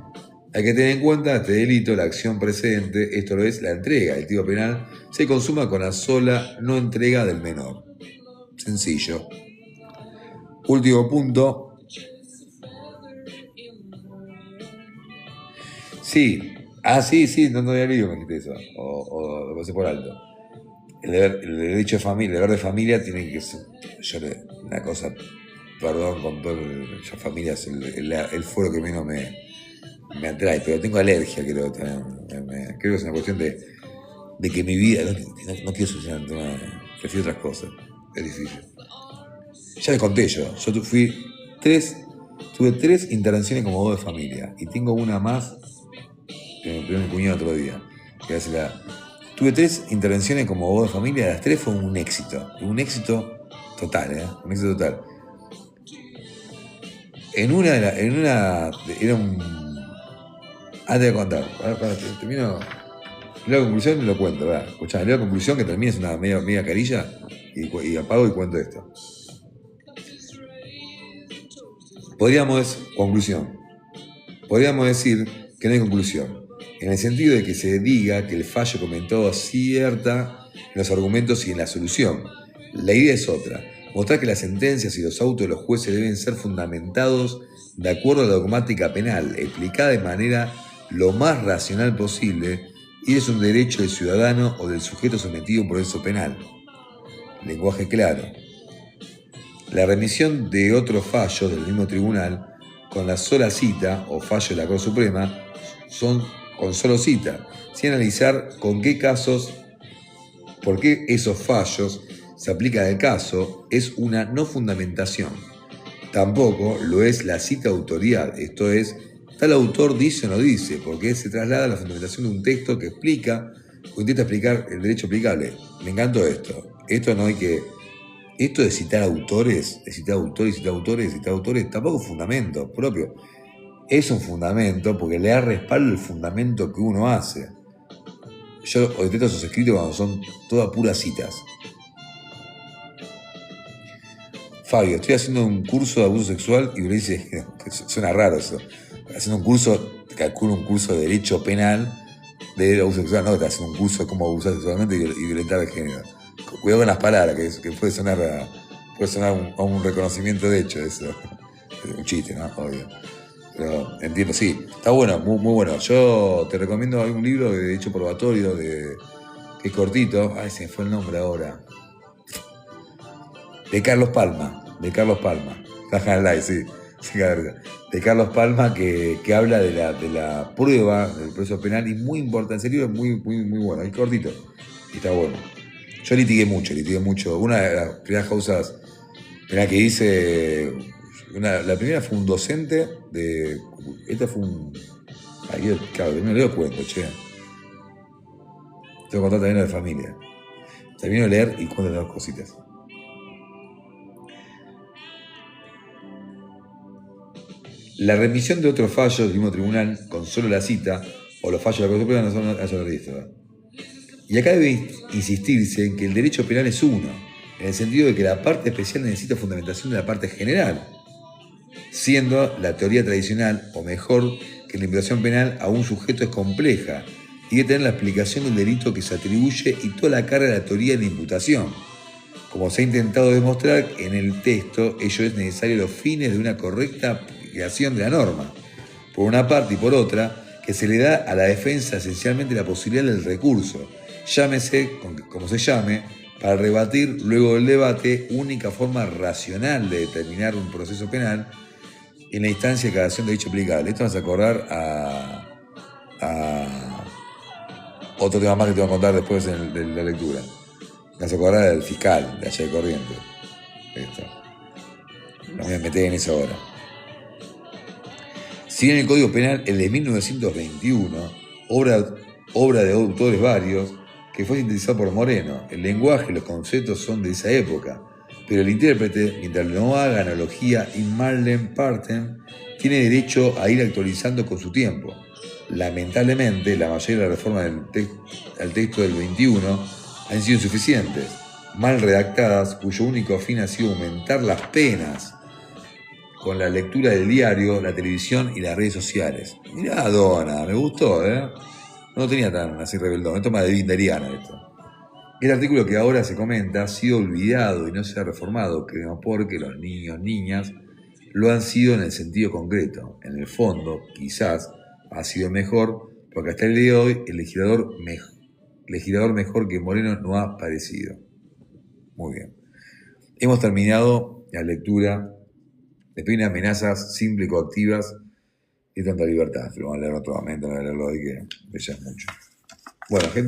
Hay que tener en cuenta este delito, la acción precedente, esto lo es la entrega. El tipo penal se consuma con la sola no entrega del menor. Sencillo. Último punto. Sí. Sí, no había leído, me dijiste eso. O lo pasé por alto. El derecho de familia, el deber de familia tiene que ser. Una cosa, perdón con todo ya familia es el foro que menos me atrae, pero tengo alergia, creo también. Creo que es una cuestión de que mi vida, no quiero solucionar el tema, prefiero otras cosas. Es difícil. Ya les conté yo tuve 3 intervenciones como abogado de familia y tengo una más que me pidió mi cuñado otro día. Tuve 3 intervenciones como abogado de familia, las 3 fue un éxito total, un éxito total. En una era un. Antes de contar, termino. Leo la conclusión y lo cuento, ¿verdad? Escuchá, leo la conclusión que termina, es una media carilla y apago y cuento esto. Podríamos decir que no hay conclusión, en el sentido de que se diga que el fallo comentado acierta en los argumentos y en la solución. La idea es otra, mostrar que las sentencias y los autos de los jueces deben ser fundamentados de acuerdo a la dogmática penal, explicada de manera lo más racional posible, y es un derecho del ciudadano o del sujeto sometido a un proceso penal. Lenguaje claro. La remisión de otros fallos del mismo tribunal con la sola cita o fallo de la Corte Suprema son con solo cita, sin analizar con qué casos, por qué esos fallos se aplican al caso, es una no fundamentación. Tampoco lo es la cita de autoridad, esto es, tal autor dice o no dice, porque se traslada a la fundamentación de un texto que explica o intenta explicar el derecho aplicable. Me encantó esto. Esto de citar autores, tampoco es fundamento propio. Es un fundamento porque le da respaldo el fundamento que uno hace. Yo detesto esos escritos cuando son todas puras citas. Fabio, estoy haciendo un curso de abuso sexual y me dice que suena raro eso. Haciendo un curso, calculo un curso de derecho penal de abuso sexual, no, está haciendo un curso de cómo abusar sexualmente y violentar el género. Cuidado con las palabras, que puede sonar a un reconocimiento de hecho eso. Un chiste, ¿no? Obvio. Pero entiendo, sí. Está bueno, muy bueno. Yo te recomiendo un libro de Derecho Probatorio, que es cortito. Ay, se me fue el nombre ahora. De Carlos Palma. Sí. De Carlos Palma, que habla de la prueba del proceso penal, y muy importante. Ese libro es muy bueno. Es cortito. Y está bueno. Yo litigué mucho. Una de las primeras causas penal que hice, la primera fue un docente de. Esta fue un. Claro, no leo cuento, che. Tengo que contar también lo de familia. Termino de leer y cuento las 2 cositas. La remisión de otros fallos del mismo tribunal con solo la cita o los fallos de la Corte Suprema no son eso lo visto. Y acá debe insistirse en que el derecho penal es uno, en el sentido de que la parte especial necesita fundamentación de la parte general, siendo la teoría tradicional, o mejor, que la imputación penal a un sujeto es compleja y debe tener la explicación del delito que se atribuye y toda la carga de la teoría de la imputación. Como se ha intentado demostrar en el texto, ello es necesario a los fines de una correcta aplicación de la norma, por una parte, y por otra, que se le da a la defensa esencialmente la posibilidad del recurso, llámese como se llame, para rebatir luego del debate única forma racional de determinar un proceso penal en la instancia de declaración de dicho aplicable. Esto me hace acordar a otro tema más que te voy a contar después de la lectura. Me hace acordar del fiscal de allá de Corrientes. Esto. No me voy a meter en eso ahora. Si bien el Código Penal, el de 1921, obra de autores varios, que fue sintetizado por Moreno, el lenguaje y los conceptos son de esa época, pero el intérprete, mientras no haga analogía in Marlem partem, tiene derecho a ir actualizando con su tiempo. Lamentablemente, la mayoría de las reformas al texto del 21 han sido insuficientes, mal redactadas, cuyo único fin ha sido aumentar las penas con la lectura del diario, la televisión y las redes sociales. Mirá, Dona, me gustó, ¿eh? No tenía tan así rebeldón, esto es más de Vinderiana esto. Este artículo que ahora se comenta ha sido olvidado y no se ha reformado, creo, porque los niños, niñas, lo han sido en el sentido concreto. En el fondo, quizás, ha sido mejor, porque hasta el día de hoy el legislador mejor que Moreno no ha aparecido. Muy bien. Hemos terminado la lectura de penas amenazas simples y coactivas y tanta libertad. Lo van a leer otro momento, no voy a leerlo hoy que ya es mucho. Bueno, gente.